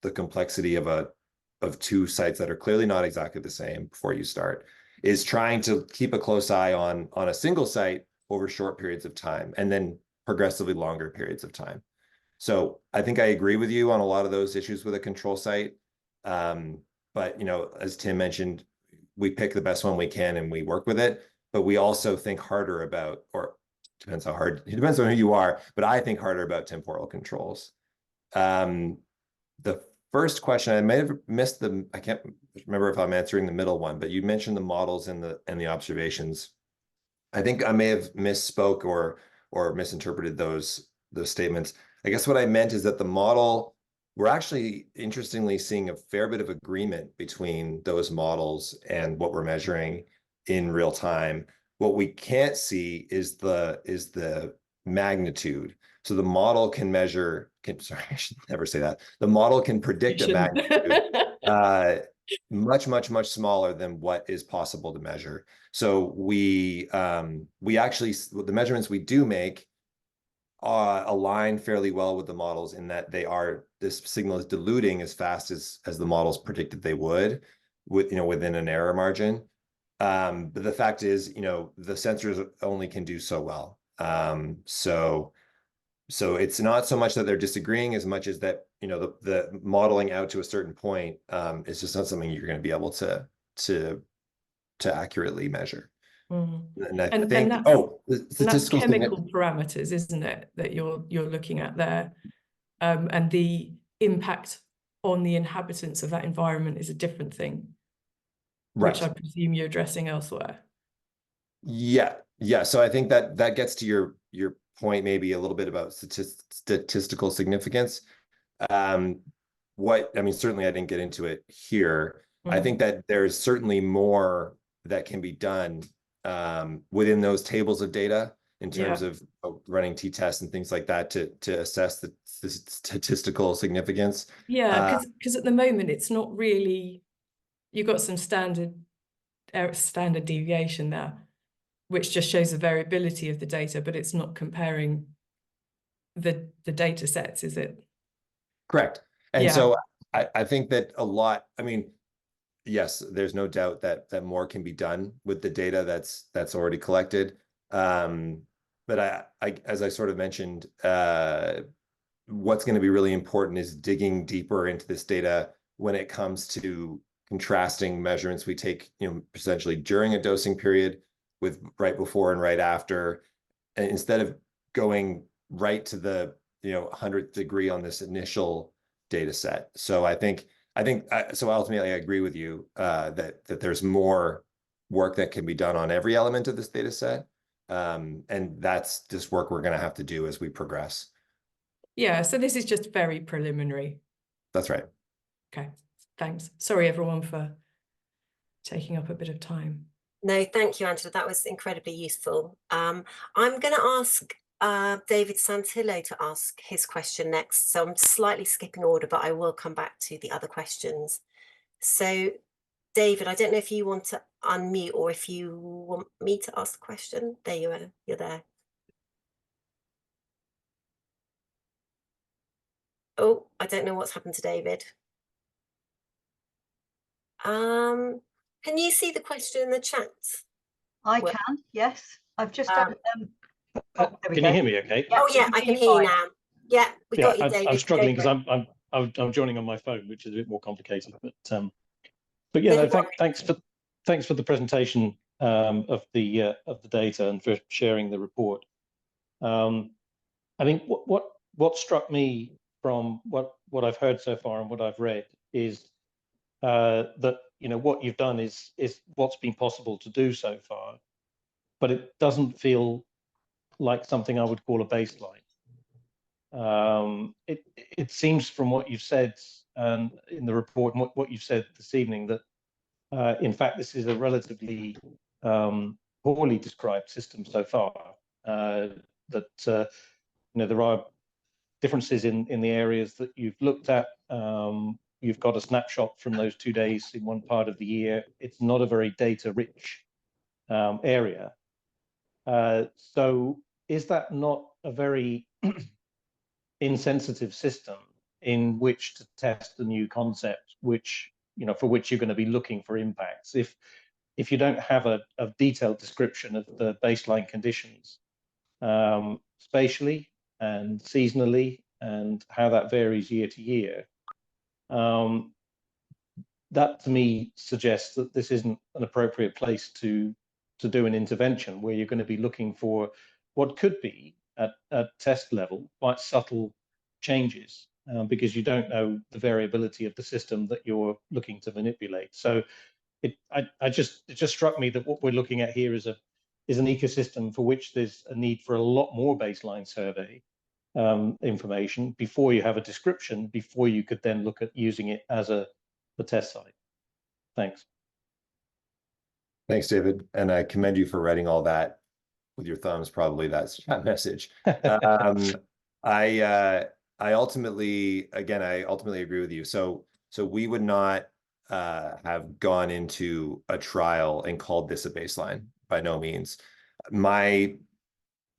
the complexity of two sites that are clearly not exactly the same before you start is trying to keep a close eye on a single site over short periods of time and then progressively longer periods of time. So I think I agree with you on a lot of those issues with a control site. But, as Tim mentioned, we pick the best one we can and we work with it, but we also think harder about, or depends how hard, it depends on who you are, but I think harder about temporal controls. The first question, I may have missed I can't remember if I'm answering the middle one, but you mentioned the models and the observations. I think I may have misspoke or misinterpreted those statements. I guess what I meant is that the model, we're actually interestingly seeing a fair bit of agreement between those models and what we're measuring in real time. What we can't see is the magnitude. So the model can measure, sorry, I should never say that. The model can predict a magnitude much, much, much smaller than what is possible to measure. So we actually, the measurements we do make align fairly well with the models in that this signal is diluting as fast as the models predicted they would, within an error margin. But the fact is, the sensors only can do so well. So it's not so much that they're disagreeing as much as that, the modeling out to a certain point is just not something you're going to be able to accurately measure. And I think, that's statistical chemical parameters, isn't it, that you're looking at there, and the impact on the inhabitants of that environment is a different thing, right? Which I presume you're addressing elsewhere. Yeah. So I think that gets to your point, maybe a little bit about statistical significance. Certainly I didn't get into it here. I think that there's certainly more that can be done within those tables of data in terms of running t-tests and things like that to assess the statistical significance. Yeah, because at the moment it's not really, you've got some standard deviation there, which just shows the variability of the data, but it's not comparing the data sets, is it? Correct. And so I think that a lot, yes, there's no doubt that more can be done with the data that's already collected. But I as I sort of mentioned, what's going to be really important is digging deeper into this data when it comes to contrasting measurements we take, essentially during a dosing period with right before and right after, and instead of going right to the 100th degree on this initial data set. So so ultimately I agree with you that there's more work that can be done on every element of this data set, and that's just work we're going to have to do as we progress. Yeah, so this is just very preliminary. That's right. Okay, thanks. Sorry everyone for taking up a bit of time. No, thank you, Angela. That was incredibly useful. I'm going to ask David Santillo to ask his question next. So I'm slightly skipping order, but I will come back to the other questions. So David, I don't know if you want to unmute or if you want me to ask the question. There you are. You're there. Oh, I don't know what's happened to David. Can you see the question in the chat? I can, yes. I've just done. Can you hear me okay? Oh yeah, I can hear you now. Yeah, we got you, David. I'm struggling because I'm joining on my phone, which is a bit more complicated. But yeah, no, thanks for the presentation of the data and for sharing the report. I think what struck me from what I've heard so far and what I've read is that what you've done is what's been possible to do so far, but it doesn't feel like something I would call a baseline. It seems from what you've said in the report and what you've said this evening that in fact this is a relatively poorly described system so far. That there are differences in the areas that you've looked at. You've got a snapshot from those 2 days in one part of the year. It's not a very data-rich area. So is that not a very insensitive system in which to test a new concept, which for which you're going to be looking for impacts? If you don't have a detailed description of the baseline conditions, spatially and seasonally, and how that varies year to year, that to me suggests that this isn't an appropriate place to do an intervention where you're going to be looking for what could be at test level quite subtle changes, because you don't know the variability of the system that you're looking to manipulate. So it just struck me that what we're looking at here is an ecosystem for which there's a need for a lot more baseline survey information before you have a description, before you could then look at using it as a test site. Thanks. Thanks, David. And I commend you for writing all that with your thumbs, probably that message. I ultimately agree with you. So we would not have gone into a trial and called this a baseline, by no means. My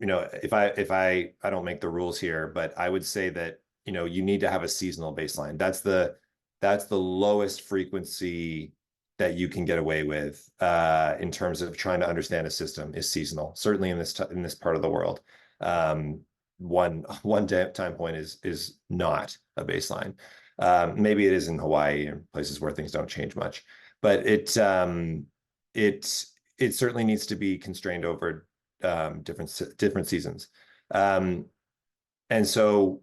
you know, if I don't make the rules here, but I would say that, you know, you need to have a seasonal baseline. That's the lowest frequency that you can get away with in terms of trying to understand a system is seasonal. Certainly in this part of the world, one time point is not a baseline. Maybe it is in Hawaii and places where things don't change much, but it certainly needs to be constrained over different seasons. And so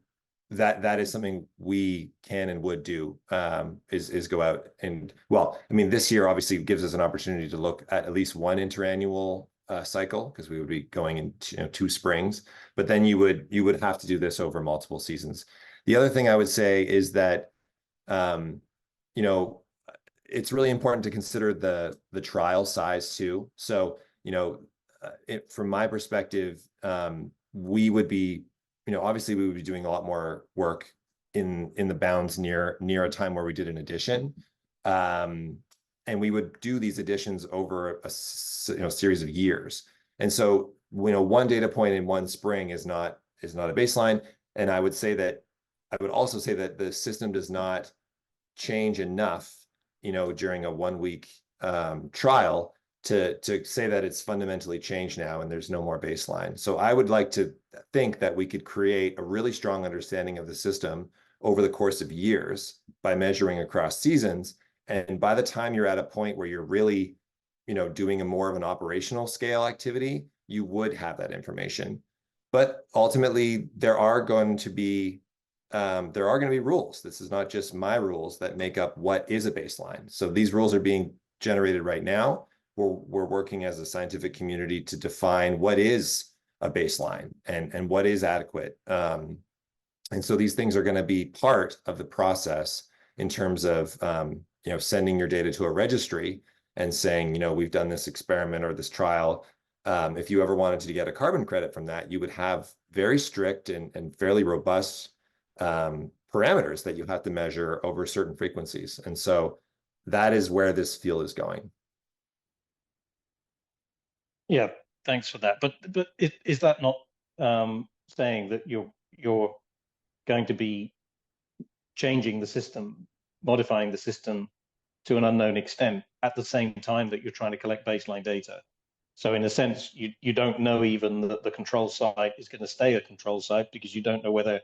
that is something we can and would do, is go out and, well, I mean, this year obviously gives us an opportunity to look at least one interannual cycle, because we would be going into, you know, 2 springs, but then you would have to do this over multiple seasons. The other thing I would say is that, you know, it's really important to consider the trial size too. So, you know, from my perspective, we would be, you know, obviously we would be doing a lot more work in the bounds near a time where we did an addition. And we would do these additions over a series of years. And so, you know, one data point in one spring is not a baseline. And I would also say that the system does not change enough, you know, during a 1-week trial to say that it's fundamentally changed now and there's no more baseline. So I would like to think that we could create a really strong understanding of the system over the course of years by measuring across seasons. And by the time you're at a point where you're really, you know, doing a more of an operational scale activity, you would have that information. But ultimately, there are going to be rules. This is not just my rules that make up what is a baseline. So these rules are being generated right now. We're working as a scientific community to define what is a baseline and what is adequate. And so these things are going to be part of the process in terms of, you know, sending your data to a registry and saying, you know, we've done this experiment or this trial. If you ever wanted to get a carbon credit from that, you would have very strict and fairly robust parameters that you have to measure over certain frequencies. And so that is where this field is going. Yeah, thanks for that. But is that not saying that you're going to be changing the system, modifying the system to an unknown extent at the same time that you're trying to collect baseline data? So in a sense, you don't know even that the control site is going to stay a control site, because you don't know whether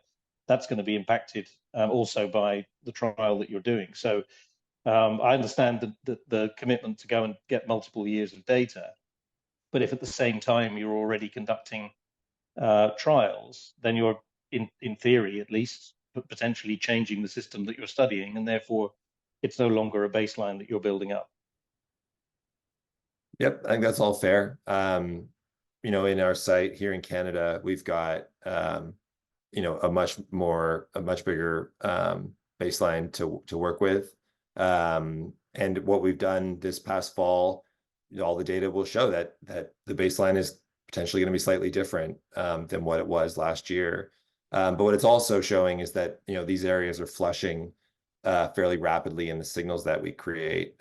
that's going to be impacted also by the trial that you're doing. So I understand the commitment to go and get multiple years of data. But if at the same time you're already conducting trials, then you're, in theory at least, potentially changing the system that you're studying, and therefore it's no longer a baseline that you're building up. Yep, I think that's all fair. You know, in our site here in Canada, we've got you know, a much bigger baseline to work with. And what we've done this past fall, you know, all the data will show that the baseline is potentially going to be slightly different than what it was last year. But what it's also showing is that, you know, these areas are flushing fairly rapidly, and the signals that we create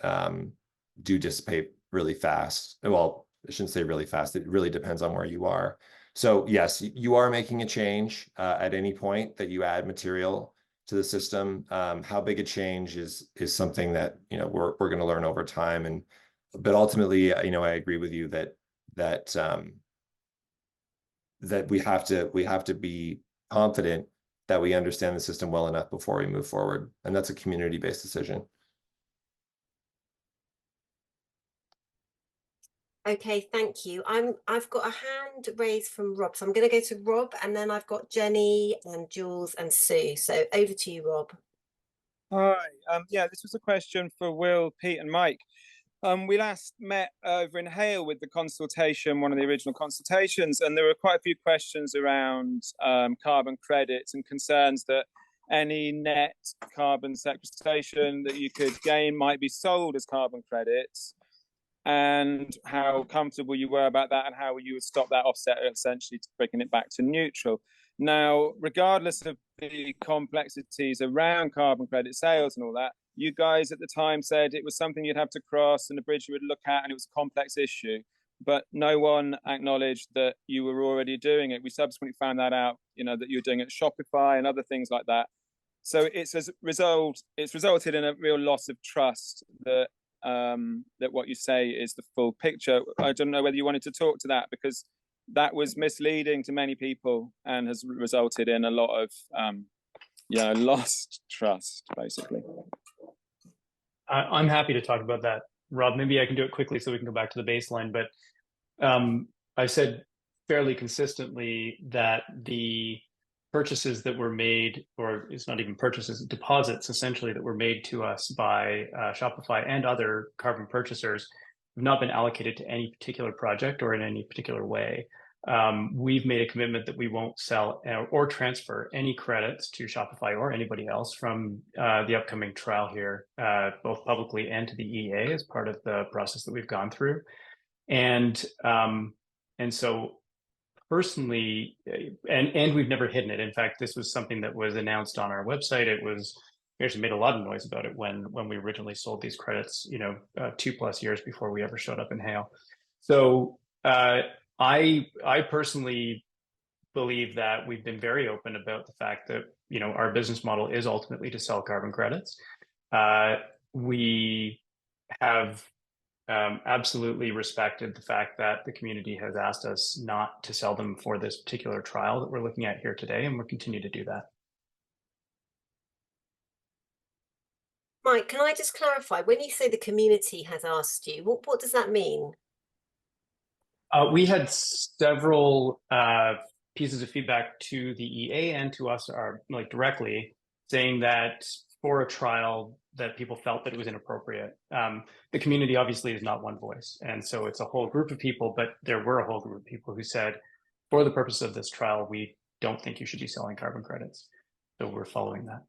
do dissipate really fast. Well, I shouldn't say really fast. It really depends on where you are. So yes, you are making a change at any point that you add material to the system. How big a change is something that, you know, we're going to learn over time. But ultimately, you know, I agree with you that we have to be confident that we understand the system well enough before we move forward, and that's a community-based decision. Okay, thank you. I've got a hand raised from Rob, so I'm going to go to Rob, and then I've got Jenny and Jules and Sue. So over to you, Rob. Hi. Yeah, this was a question for Will, Pete, and Mike. We last met over in Hale with the consultation, one of the original consultations, and there were quite a few questions around carbon credits and concerns that any net carbon sequestration that you could gain might be sold as carbon credits, and how comfortable you were about that and how you would stop that offset, essentially to bringing it back to neutral. Now, regardless of the complexities around carbon credit sales and all that, you guys at the time said it was something you'd have to cross and a bridge you would look at, and it was a complex issue. but no one acknowledged that you were already doing it. We subsequently found that out, that you were doing it at Shopify and other things like that. So it's resulted in a real loss of trust that that what you say is the full picture. I don't know whether you wanted to talk to that, because that was misleading to many people and has resulted in a lot of lost trust, basically. I'm happy to talk about that, Rob. Maybe I can do it quickly so we can go back to the baseline. But I said fairly consistently that the purchases that were made, or it's not even purchases, deposits essentially that were made to us by Shopify and other carbon purchasers have not been allocated to any particular project or in any particular way. We've made a commitment that we won't sell or transfer any credits to Shopify or anybody else from the upcoming trial here, both publicly and to the EA as part of the process that we've gone through. And so personally, and we've never hidden it. In fact, this was something that was announced on our website. We actually made a lot of noise about it when we originally sold these credits, 2+ years before we ever showed up in Hale. So I personally believe that we've been very open about the fact that, our business model is ultimately to sell carbon credits. We have absolutely respected the fact that the community has asked us not to sell them for this particular trial that we're looking at here today, and we'll continue to do that. Mike, can I just clarify, when you say the community has asked you, what does that mean? We had several pieces of feedback to the EA and to us directly, saying that for a trial that people felt that it was inappropriate. The community obviously is not one voice. And so it's a whole group of people, but there were a whole group of people who said, for the purpose of this trial, we don't think you should be selling carbon credits. So we're following that.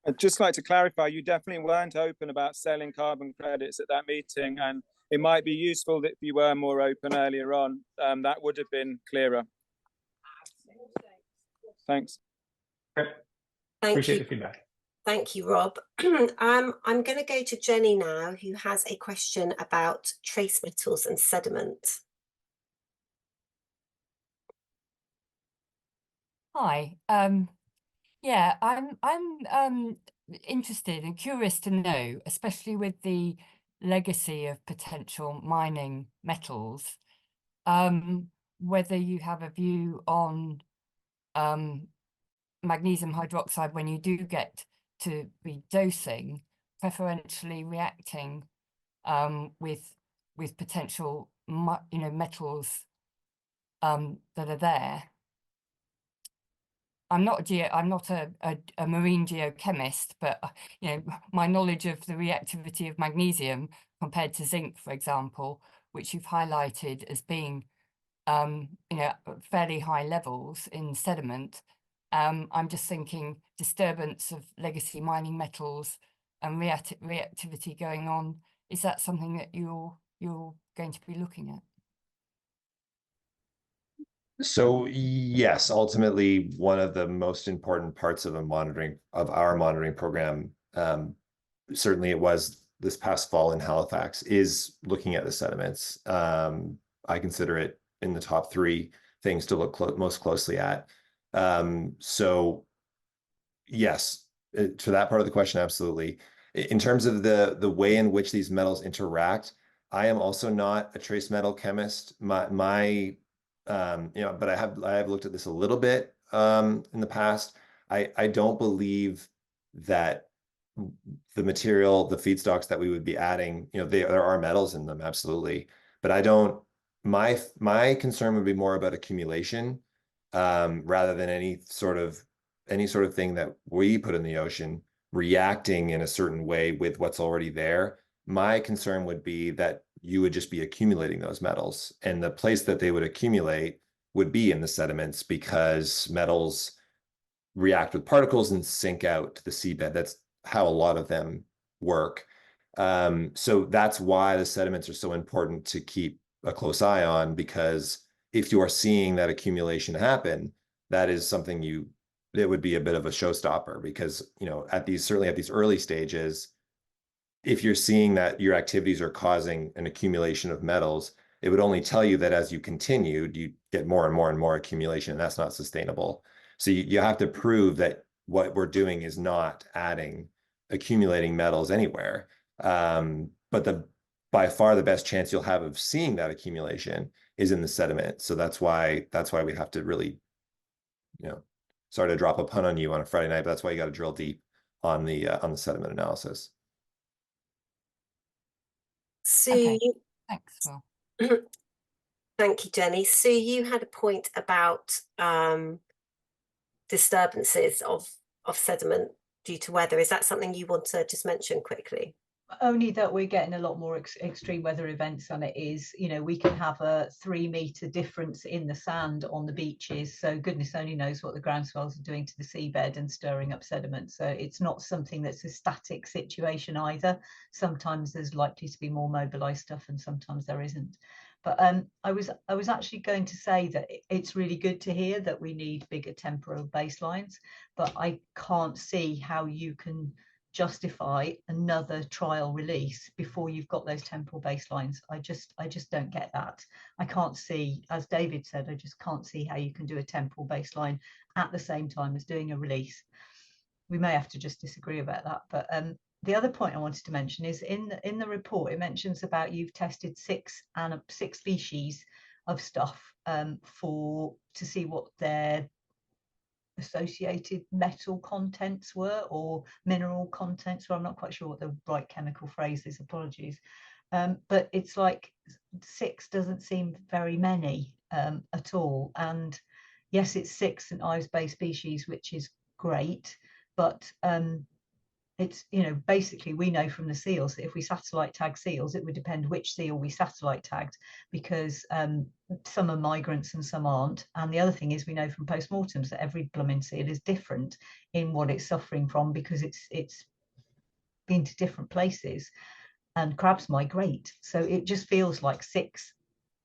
I'd just like to clarify, you definitely weren't open about selling carbon credits at that meeting, and it might be useful that if you were more open earlier on. That would have been clearer. Thanks. Appreciate the feedback. Thank you, Rob. I'm going to go to Jenny now, who has a question about trace metals and sediment. Hi. Yeah, I'm interested and curious to know, especially with the legacy of potential mining metals, whether you have a view on magnesium hydroxide when you do get to be dosing, preferentially reacting with potential metals that are there. I'm not a marine geochemist, but my knowledge of the reactivity of magnesium compared to zinc, for example, which you've highlighted as being fairly high levels in sediment. I'm just thinking disturbance of legacy mining metals and reactivity going on. Is that something that you're going to be looking at? So yes, ultimately, one of the most important parts of our monitoring program, certainly it was this past fall in Halifax, is looking at the sediments. I consider it in the top 3 things to look most closely at. So yes, to that part of the question, absolutely. In terms of the way in which these metals interact, I am also not a trace metal chemist. But I have looked at this a little bit in the past. I don't believe that the material, the feedstocks that we would be adding, there are metals in them, absolutely. But I don't. My concern would be more about accumulation rather than any sort of thing that we put in the ocean reacting in a certain way with what's already there. My concern would be that you would just be accumulating those metals, and the place that they would accumulate would be in the sediments, because metals react with particles and sink out to the seabed. That's how a lot of them work. So that's why the sediments are so important to keep a close eye on, because if you are seeing that accumulation happen, that is something it would be a bit of a showstopper, because certainly at these early stages, if you're seeing that your activities are causing an accumulation of metals, it would only tell you that as you continued, you get more and more and more accumulation, and that's not sustainable. So you have to prove that what we're doing is not accumulating metals anywhere. But by far the best chance you'll have of seeing that accumulation is in the sediment. So that's why we have to really, sorry to drop a pun on you on a Friday night, but that's why you got to drill deep on the sediment analysis. Sue, Okay. Thanks, Will. Thank you, Jenny. Sue, you had a point about disturbances of sediment due to weather. Is that something you want to just mention quickly? Only that we're getting a lot more extreme weather events than it is. We can have a 3-meter difference in the sand on the beaches. So goodness only knows what the ground swells are doing to the seabed and stirring up sediment. So it's not something that's a static situation either. Sometimes there's likely to be more mobilized stuff and sometimes there isn't. But I was actually going to say that it's really good to hear that we need bigger temporal baselines, but I can't see how you can justify another trial release before you've got those temporal baselines. I just don't get that. I can't see, as David said, I just can't see how you can do a temporal baseline at the same time as doing a release. We may have to just disagree about that. But the other point I wanted to mention is in the report, it mentions about you've tested six species of stuff to see what their associated metal contents were, or mineral contents, or I'm not quite sure what the right chemical phrase is, apologies. But it's like 6 doesn't seem very many at all. And yes, it's 6 St.Ives Bay species, which is great, but it's, basically we know from the seals that if we satellite tag seals, it would depend which seal we satellite tagged, because some are migrants and some aren't. And the other thing is, we know from postmortems that every blooming seal is different in what it's suffering from, because it's been to different places, and crabs migrate. So it just feels like 6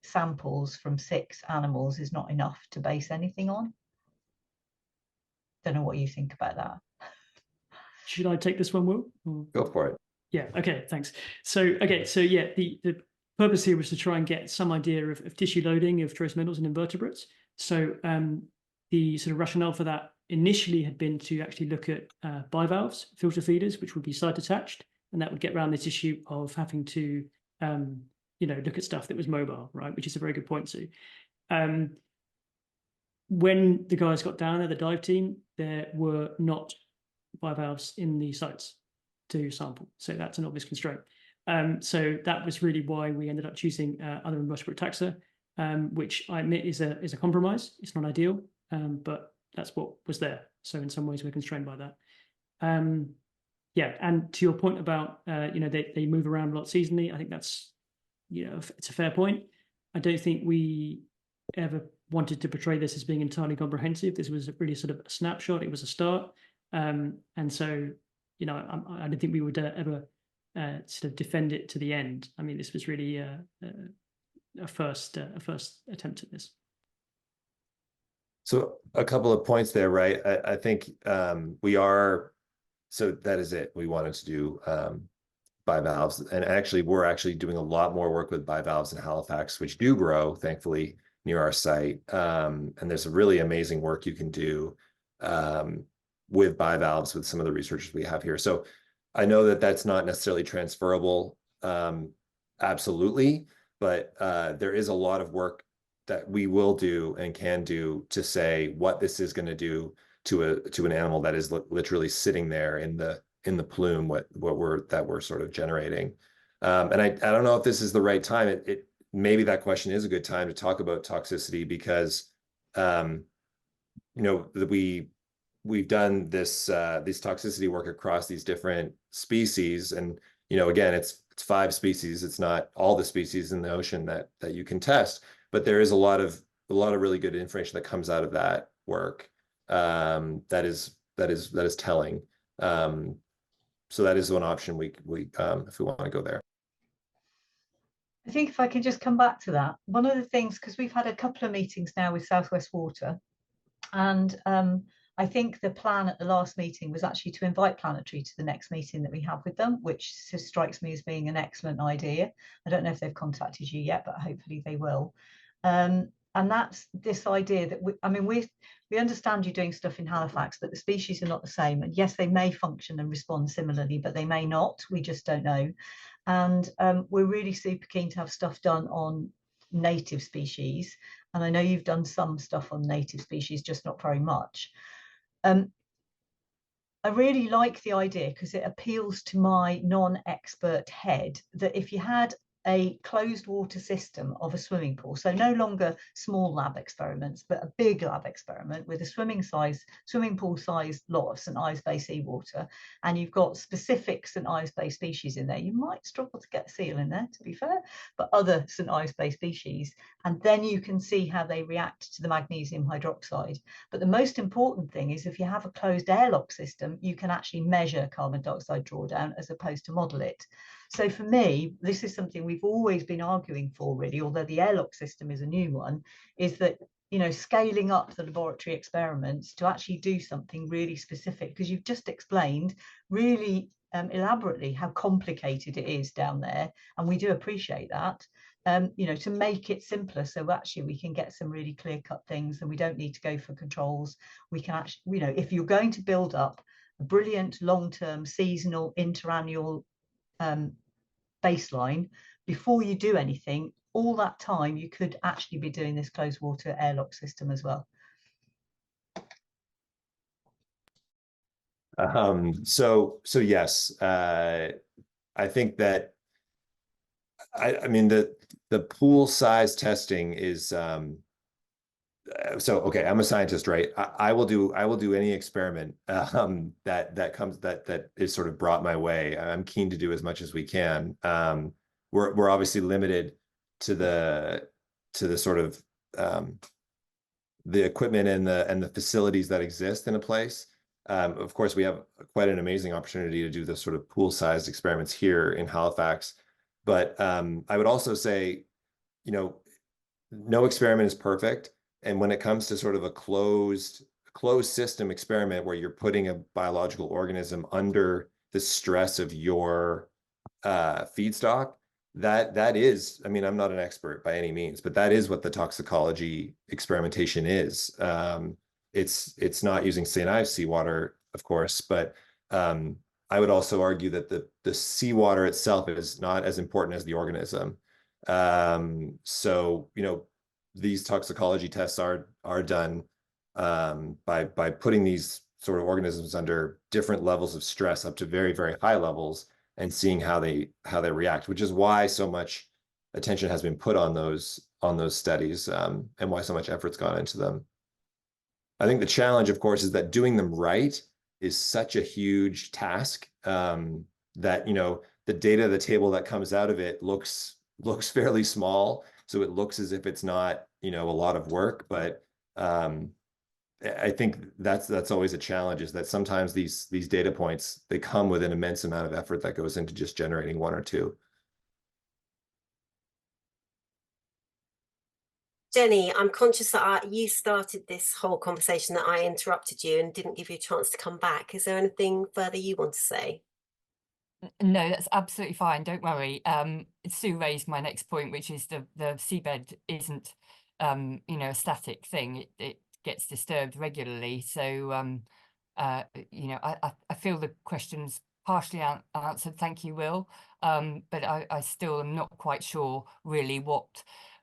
samples from 6 animals is not enough to base anything on. Don't know what you think about that. Should I take this one, Will? Or... Go for it. Yeah. Okay. Thanks. So yeah, the purpose here was to try and get some idea of tissue loading of trace metals and invertebrates. So the sort of rationale for that initially had been to actually look at bivalves, filter feeders, which would be site attached, and that would get around this issue of having to look at stuff that was mobile, right? Which is a very good point, Sue. When the guys got down there, the dive team, there were not bivalves in the sites to sample, so that's an obvious constraint. So that was really why we ended up choosing other invertebrate taxa, which I admit is a compromise. It's not ideal, but that's what was there. So in some ways we're constrained by that. Yeah, and to your point about they move around a lot seasonally, I think that's it's a fair point. I don't think we ever wanted to portray this as being entirely comprehensive. This was really sort of a snapshot. It was a start. And so, I don't think we would ever sort of defend it to the end. I mean, this was really a first attempt at this. So a couple of points there, right? I think so that is it. We wanted to do bivalves, and actually we're actually doing a lot more work with bivalves in Halifax, which do grow, thankfully, near our site. And there's a really amazing work you can do with bivalves with some of the researchers we have here. So I know that that's not necessarily transferable, absolutely, but there is a lot of work that we will do and can do to say what this is going to do to an animal that is literally sitting there in the plume, what we're sort of generating. And I don't know if this is the right time. Maybe that question is a good time to talk about toxicity, because we've done this toxicity work across these different species, and again, it's 5 species. It's not all the species in the ocean that you can test, but there is a lot of really good information that comes out of that work that is telling. So that is one option we if we want to go there. I think if I can just come back to that, one of the things, because we've had a couple of meetings now with Southwest Water, and I think the plan at the last meeting was actually to invite Planetary to the next meeting that we have with them, which strikes me as being an excellent idea. I don't know if they've contacted you yet, but hopefully they will. And that's this idea that we understand you're doing stuff in Halifax, but the species are not the same. And yes, they may function and respond similarly, but they may not. We just don't know. And we're really super keen to have stuff done on native species. And I know you've done some stuff on native species, just not very much. I really like the idea because it appeals to my non-expert head that if you had a closed water system of a swimming pool, so no longer small lab experiments, but a big lab experiment with a swimming pool sized lot of St.Ives Bay seawater, and you've got specific St.Ives Bay species in there, you might struggle to get a seal in there, to be fair, but other St.Ives Bay species, and then you can see how they react to the magnesium hydroxide. But the most important thing is if you have a closed airlock system, you can actually measure carbon dioxide drawdown as opposed to model it. So for me, this is something we've always been arguing for, really, although the airlock system is a new one, is that, you know, scaling up the laboratory experiments to actually do something really specific, because you've just explained really elaborately how complicated it is down there, and we do appreciate that. You know, to make it simpler, so actually we can get some really clear-cut things, and we don't need to go for controls. We can actually, you know, if you're going to build up a brilliant long-term seasonal interannual baseline, before you do anything, all that time you could actually be doing this closed water airlock system as well. So yes, I think that I mean the pool size testing is so okay, I'm a scientist, right? I will do any experiment that is sort of brought my way. I'm keen to do as much as we can. We're obviously limited to the sort of the equipment and the facilities that exist in a place. Of course, we have quite an amazing opportunity to do the sort of pool-sized experiments here in Halifax. But I would also say, you know, no experiment is perfect. And when it comes to sort of a closed system experiment where you're putting a biological organism under the stress of your feedstock, that is, I mean, I'm not an expert by any means, but that is what the toxicology experimentation is. It's not using St.Ives seawater, of course, but I would also argue that the seawater itself is not as important as the organism. So, you know, these toxicology tests are done by putting these sort of organisms under different levels of stress up to very, very high levels and seeing how they react, which is why so much attention has been put on those studies and why so much effort's gone into them. I think the challenge, of course, is that doing them right is such a huge task that, you know, the data, the table that comes out of it looks fairly small. So it looks as if it's not, you know, a lot of work, but I think that's always a challenge, is that sometimes these data points, they come with an immense amount of effort that goes into just generating one or two. Jenny, I'm conscious that you started this whole conversation, that I interrupted you and didn't give you a chance to come back. Is there anything further you want to say? No, that's absolutely fine. Don't worry. Sue raised my next point, which is the seabed isn't, you know, a static thing. It gets disturbed regularly. So, you know, I feel the question's partially answered. Thank you, Will. But I still am not quite sure really what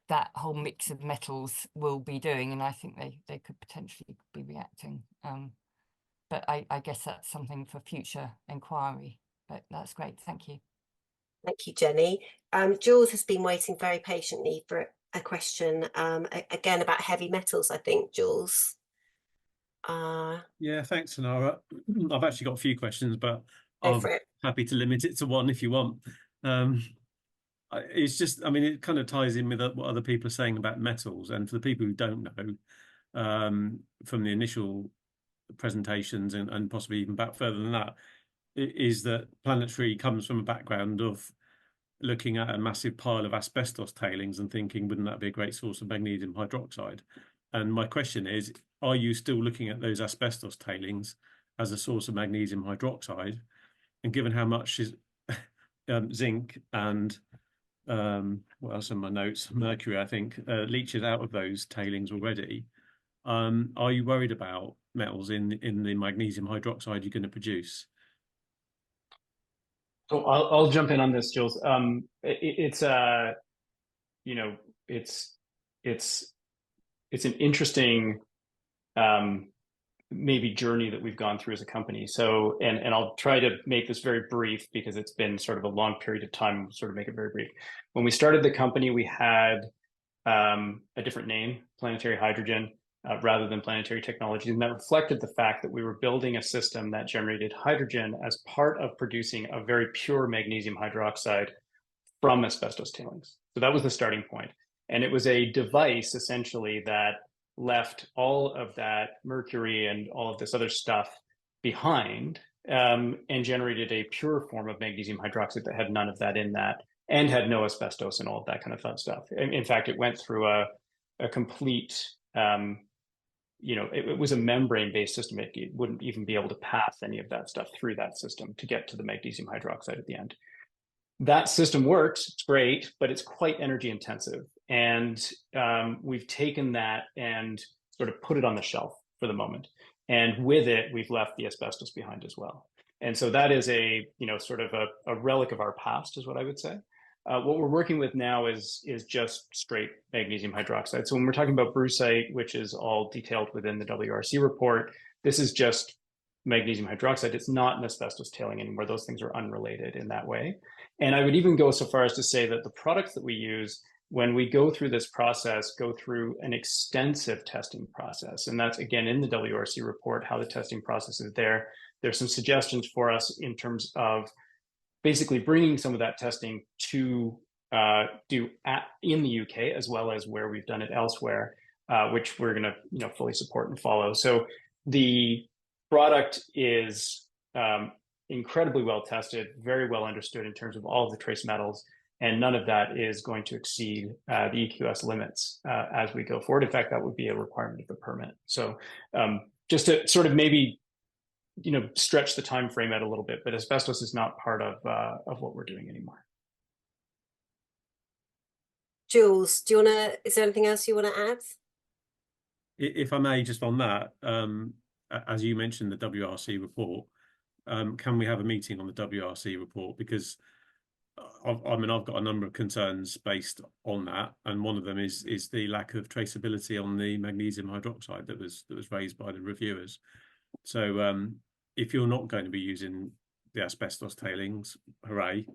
that whole mix of metals will be doing, and I think they could potentially be reacting. But I guess that's something for future inquiry. But that's great. Thank you. Thank you, Jenny. Jules has been waiting very patiently for a question, again about heavy metals, I think, Jules. Yeah, thanks, Sonara. I've actually got a few questions, but I'm happy to limit it to one if you want. It's just, I mean, it kind of ties in with what other people are saying about metals. And for the people who don't know, from the initial presentations and possibly even back further than that, is that Planetary comes from a background of looking at a massive pile of asbestos tailings and thinking, wouldn't that be a great source of magnesium hydroxide? And my question is, are you still looking at those asbestos tailings as a source of magnesium hydroxide? And given how much is zinc and what else in my notes, mercury, I think, leaches out of those tailings already, are you worried about metals in the magnesium hydroxide you're going to produce? So I'll jump in on this, Jules. It's you know, it's an interesting maybe journey that we've gone through as a company. So, and I'll try to make this very brief because it's been sort of a long period of time, sort of make it very brief. When we started the company, we had a different name, Planetary Hydrogen, rather than Planetary Technologies. And that reflected the fact that we were building a system that generated hydrogen as part of producing a very pure magnesium hydroxide from asbestos tailings. So that was the starting point. And it was a device essentially that left all of that mercury and all of this other stuff behind, and generated a pure form of magnesium hydroxide that had none of that in that and had no asbestos and all of that kind of fun stuff. In fact, it went through a complete, it was a membrane-based system. It wouldn't even be able to pass any of that stuff through that system to get to the magnesium hydroxide at the end. That system works, it's great, but it's quite energy intensive. And we've taken that and sort of put it on the shelf for the moment. And with it, we've left the asbestos behind as well. And so that is a, sort of a relic of our past is what I would say. What we're working with now is just straight magnesium hydroxide. So when we're talking about brucite, which is all detailed within the WRC report, this is just magnesium hydroxide. It's not an asbestos tailing anymore. Those things are unrelated in that way. And I would even go so far as to say that the products that we use, when we go through this process, go through an extensive testing process. And that's, again, in the WRC report, how the testing process is there. There's some suggestions for us in terms of basically bringing some of that testing to do in the UK, as well as where we've done it elsewhere, which we're going to fully support and follow. So the product is incredibly well tested, very well understood in terms of all of the trace metals, and none of that is going to exceed the EQS limits as we go forward. In fact, that would be a requirement of the permit. So just to sort of maybe stretch the time frame out a little bit, but asbestos is not part of what we're doing anymore. Jules, is there anything else you want to add? If I may, just on that, as you mentioned, the WRC report, can we have a meeting on the WRC report? Because I've got a number of concerns based on that, and one of them is the lack of traceability on the magnesium hydroxide that was raised by the reviewers. So if you're not going to be using the asbestos tailings, hooray!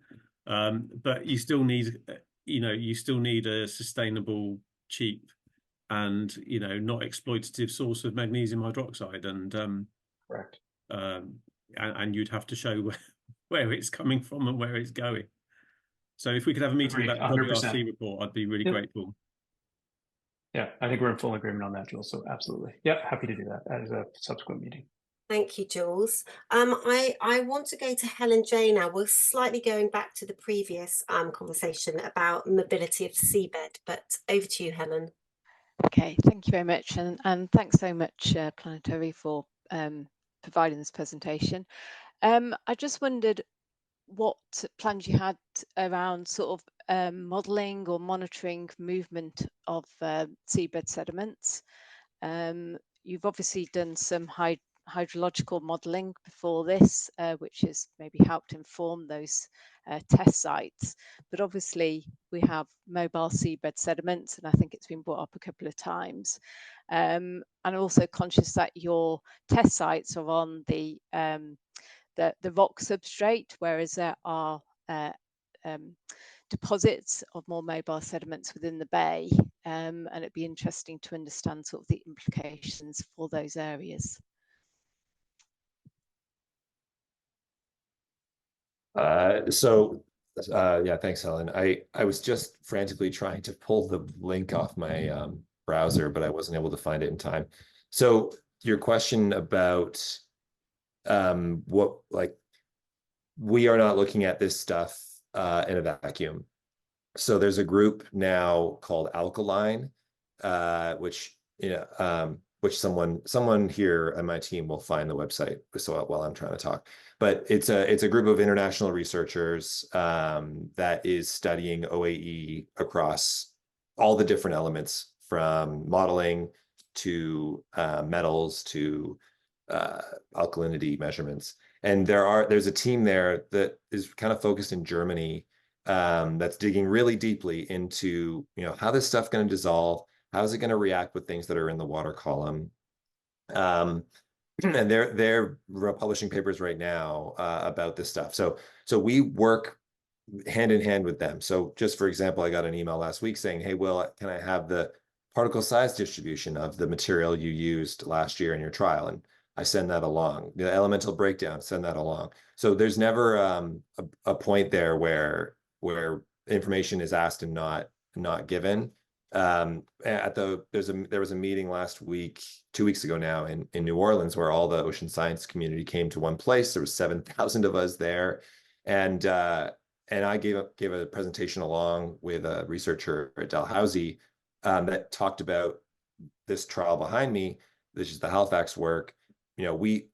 But you still need, a sustainable, cheap, and not exploitative source of magnesium hydroxide, and correct. And you'd have to show where it's coming from and where it's going. So if we could have a meeting about the 100%. WRC report, I'd be really grateful. Yeah, I think we're in full agreement on that, Jules. So absolutely. Yeah, happy to do that as a subsequent meeting. Thank you, Jules. I want to go to Helen J now. We're slightly going back to the previous conversation about mobility of seabed, but over to you, Helen. Okay, thank you very much, and thanks so much, Planetary, for providing this presentation. I just wondered what plans you had around sort of modelling or monitoring movement of seabed sediments. You've obviously done some hydrological modelling before this, which has maybe helped inform those test sites. But obviously we have mobile seabed sediments, and I think it's been brought up a couple of times. And also conscious that your test sites are on the rock substrate, whereas there are deposits of more mobile sediments within the bay, and it'd be interesting to understand sort of the implications for those areas. Yeah, thanks, Helen. I was just frantically trying to pull the link off my browser, but I wasn't able to find it in time. So your question about we are not looking at this stuff in a vacuum. So there's a group now called Alkaline, which which someone here on my team will find the website so while I'm trying to talk. But it's a group of international researchers that is studying OAE across all the different elements, from modeling to metals to alkalinity measurements. And there's a team there that is kind of focused in Germany that's digging really deeply into, how this stuff going to dissolve, how is it going to react with things that are in the water column. And they're publishing papers right now about this stuff. So we work hand in hand with them. So just for example, I got an email last week saying, hey, Will, can I have the particle size distribution of the material you used last year in your trial? And I send that along. The elemental breakdown, send that along. So there's never a point there where information is asked and not given. There was a meeting last week, 2 weeks ago now, in New Orleans, where all the ocean science community came to one place. There was 7,000 of us there, and I gave a presentation along with a researcher at Dalhousie that talked about this trial behind me. This is the Halifax work.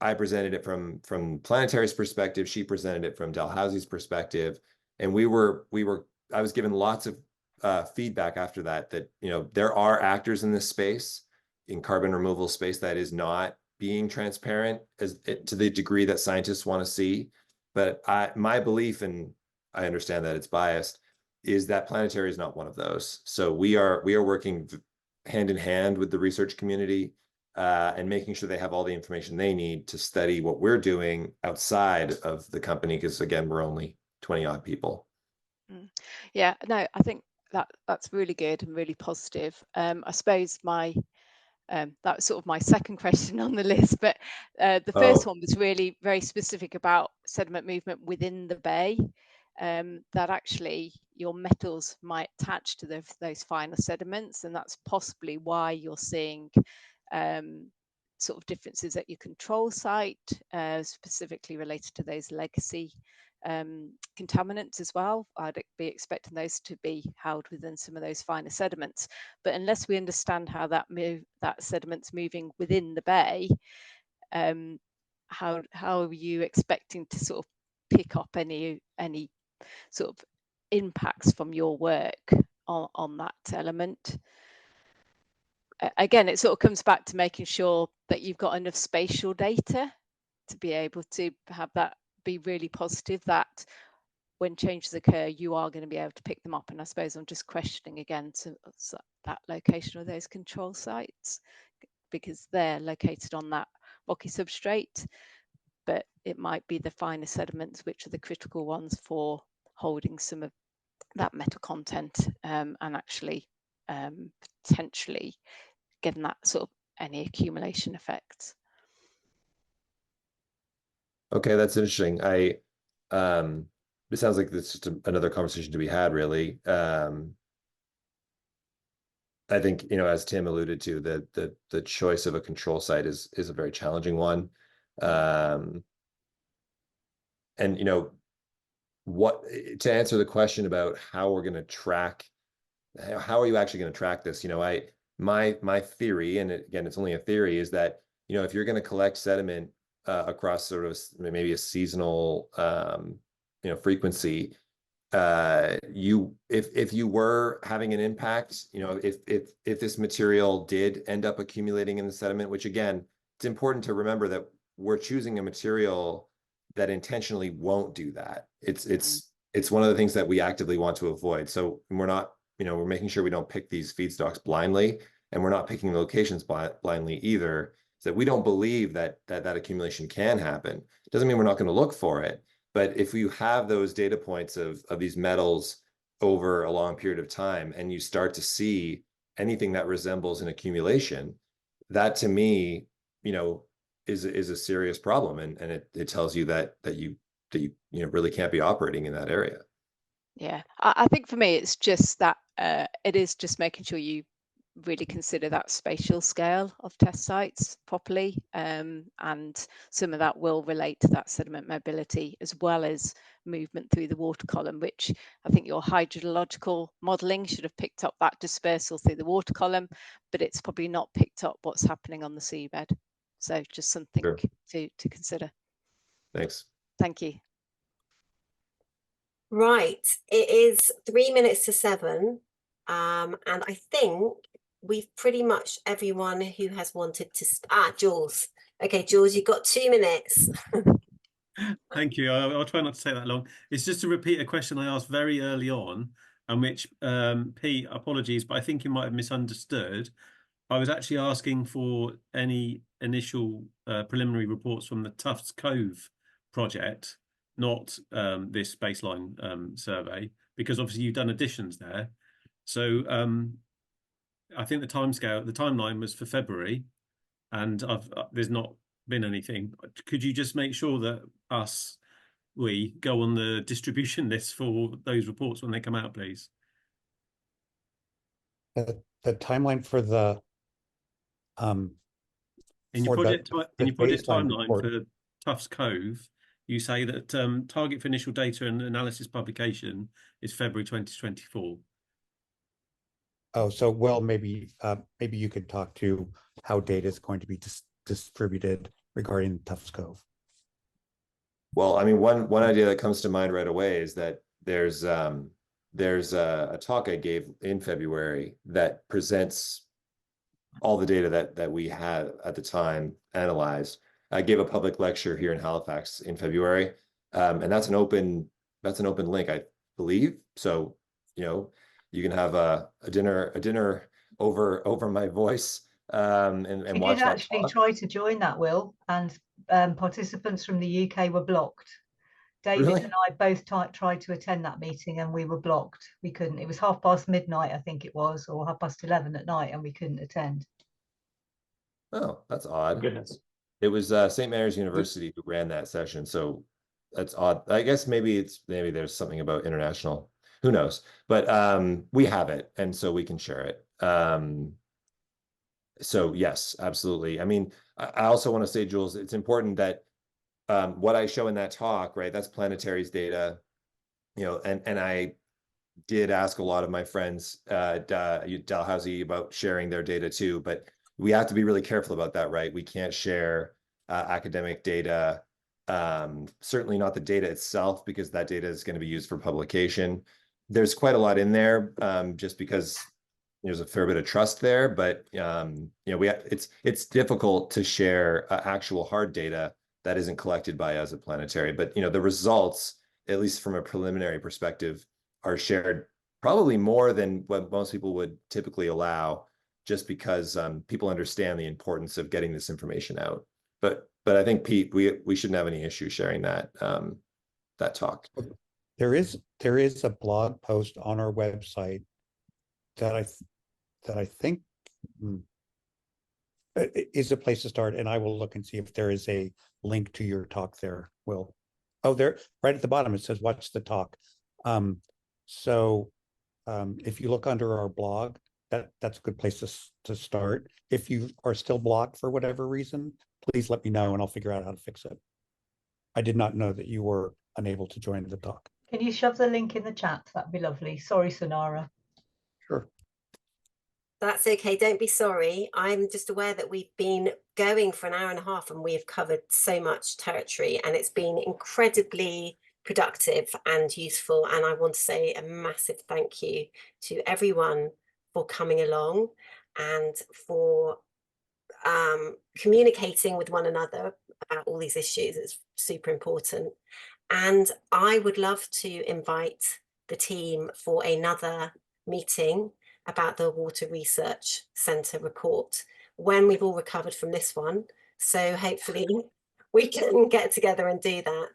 I presented it from Planetary's perspective. She presented it from Dalhousie's perspective, and I was given lots of feedback after that there are actors in this space, in carbon removal space, that is not being transparent to the degree that scientists want to see. But my belief, and I understand that it's biased, is that Planetary is not one of those. So we are working hand in hand with the research community and making sure they have all the information they need to study what we're doing outside of the company, because again, we're only 20 odd people. Yeah, no, I think that's really good and really positive. I suppose that was sort of my second question on the list, but the first one was really very specific about sediment movement within the bay, that actually your metals might attach to those finer sediments, and that's possibly why you're seeing sort of differences at your control site, specifically related to those legacy contaminants as well. I'd be expecting those to be held within some of those finer sediments, but unless we understand how that sediment's moving within the bay, how are you expecting to sort of pick up any sort of impacts from your work on that element? Again, it sort of comes back to making sure that you've got enough spatial data to be able to have that be really positive, that when changes occur, you are going to be able to pick them up. And I suppose I'm just questioning again to that location of those control sites, because they're located on that rocky substrate, but it might be the finer sediments which are the critical ones for holding some of that metal content, and actually potentially getting that sort of any accumulation effects. Okay, that's interesting. It sounds like it's just another conversation to be had, really. I think, as Tim alluded to, the choice of a control site is a very challenging one. And to answer the question about how we're going to track, how are you actually going to track this? My theory, and again, it's only a theory, is that if you're going to collect sediment across sort of maybe a seasonal frequency, if you were having an impact, if this material did end up accumulating in the sediment, which again, it's important to remember that we're choosing a material that intentionally won't do that. It's one of the things that we actively want to avoid. So we're not, we're making sure we don't pick these feedstocks blindly, and we're not picking locations blindly either. So we don't believe that accumulation can happen. Doesn't mean we're not going to look for it. But if you have those data points of these metals over a long period of time, and you start to see anything that resembles an accumulation, that to me, is a serious problem, and it tells you that you really can't be operating in that area. Yeah, I think for me, it's just that it is just making sure you really consider that spatial scale of test sites properly, and some of that will relate to that sediment mobility as well as movement through the water column, which I think your hydrological modelling should have picked up that dispersal through the water column, but it's probably not picked up what's happening on the seabed. So just something Sure. to consider. Thanks. Thank you. Right, it is 3 minutes to 7, and I think we've pretty much everyone who has wanted to. Jules. Okay, Jules, you've got 2 minutes. Thank you. I'll try not to take that long. It's just to repeat a question I asked very early on, and which, Pete, apologies, but I think you might have misunderstood. I was actually asking for any initial preliminary reports from the Tufts Cove project, not this baseline survey, because obviously you've done additions there. So I think the timeline was for February, and there's not been anything. Could you just make sure that we go on the distribution list for those reports when they come out, please? The timeline for the in your for project baseline timeline report. for Tufts Cove, you say that target for initial data and analysis publication is February 2024. Oh, so well, maybe you could talk to how data is going to be distributed regarding Tufts Cove. Well, I mean, one idea that comes to mind right away is that there's a talk I gave in February that presents all the data that we had at the time analyzed. I gave a public lecture here in Halifax in February, and that's an open link, I believe. So, you know, you can have a dinner over my voice and we watch did that actually talk. try to join that, Will, and participants from the UK were blocked. David Really? and I both tried to attend that meeting and we were blocked. We couldn't. It was midnight, I think it was, or 11:30 at night, and we couldn't attend. Oh, that's odd. Goodness. It was St. Mary's University who ran that session, so that's odd. I guess maybe there's something about international. Who knows? But we have it, and so we can share it. So yes, absolutely. I mean, I also want to say, Jules, it's important that what I show in that talk, right? That's Planetary's data, you know, and I did ask a lot of my friends, Dalhousie, about sharing their data too, but we have to be really careful about that, right? We can't share academic data, certainly not the data itself, because that data is going to be used for publication. There's quite a lot in there, just because there's a fair bit of trust there, but you know, it's difficult to share actual hard data that isn't collected by us at Planetary. But you know, the results, at least from a preliminary perspective, are shared probably more than what most people would typically allow, just because people understand the importance of getting this information out. But I think, Pete, we shouldn't have any issue sharing that that talk. There is a blog post on our website that I think is a place to start, and I will look and see if there is a link to your talk there, Will. Oh, there, right at the bottom, it says watch the talk. So if you look under our blog, that's a good place to start. If you are still blocked for whatever reason, please let me know and I'll figure out how to fix it. I did not know that you were unable to join the talk. Can you shove the link in the chat? That'd be lovely. Sorry, Sonara. Sure. That's okay. Don't be sorry. I'm just aware that we've been going for an hour and a half and we have covered so much territory, and it's been incredibly productive and useful. And I want to say a massive thank you to everyone for coming along and for communicating with one another about all these issues. It's super important. And I would love to invite the team for another meeting about the Water Research Centre report when we've all recovered from this one. So hopefully we can get together and do that.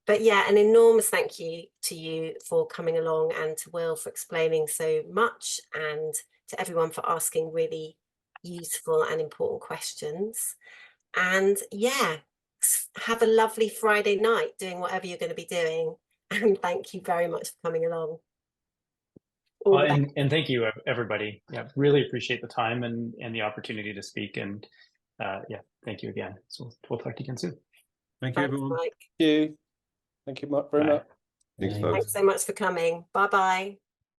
But yeah, an enormous thank you to you for coming along, and to Will for explaining so much, and to everyone for asking really useful and important questions. And yeah, have a lovely Friday night doing whatever you're going to be doing. And thank you very much for coming along. All the best. And thank you, everybody. Yeah, really appreciate the time and the opportunity to speak. And yeah, thank you again. So we'll talk to you again soon. Thank you, Thanks, everyone. Mike. Thank you. Thank you very Bye. much. Thanks, Bye. folks. Thanks so much for coming. Bye-bye.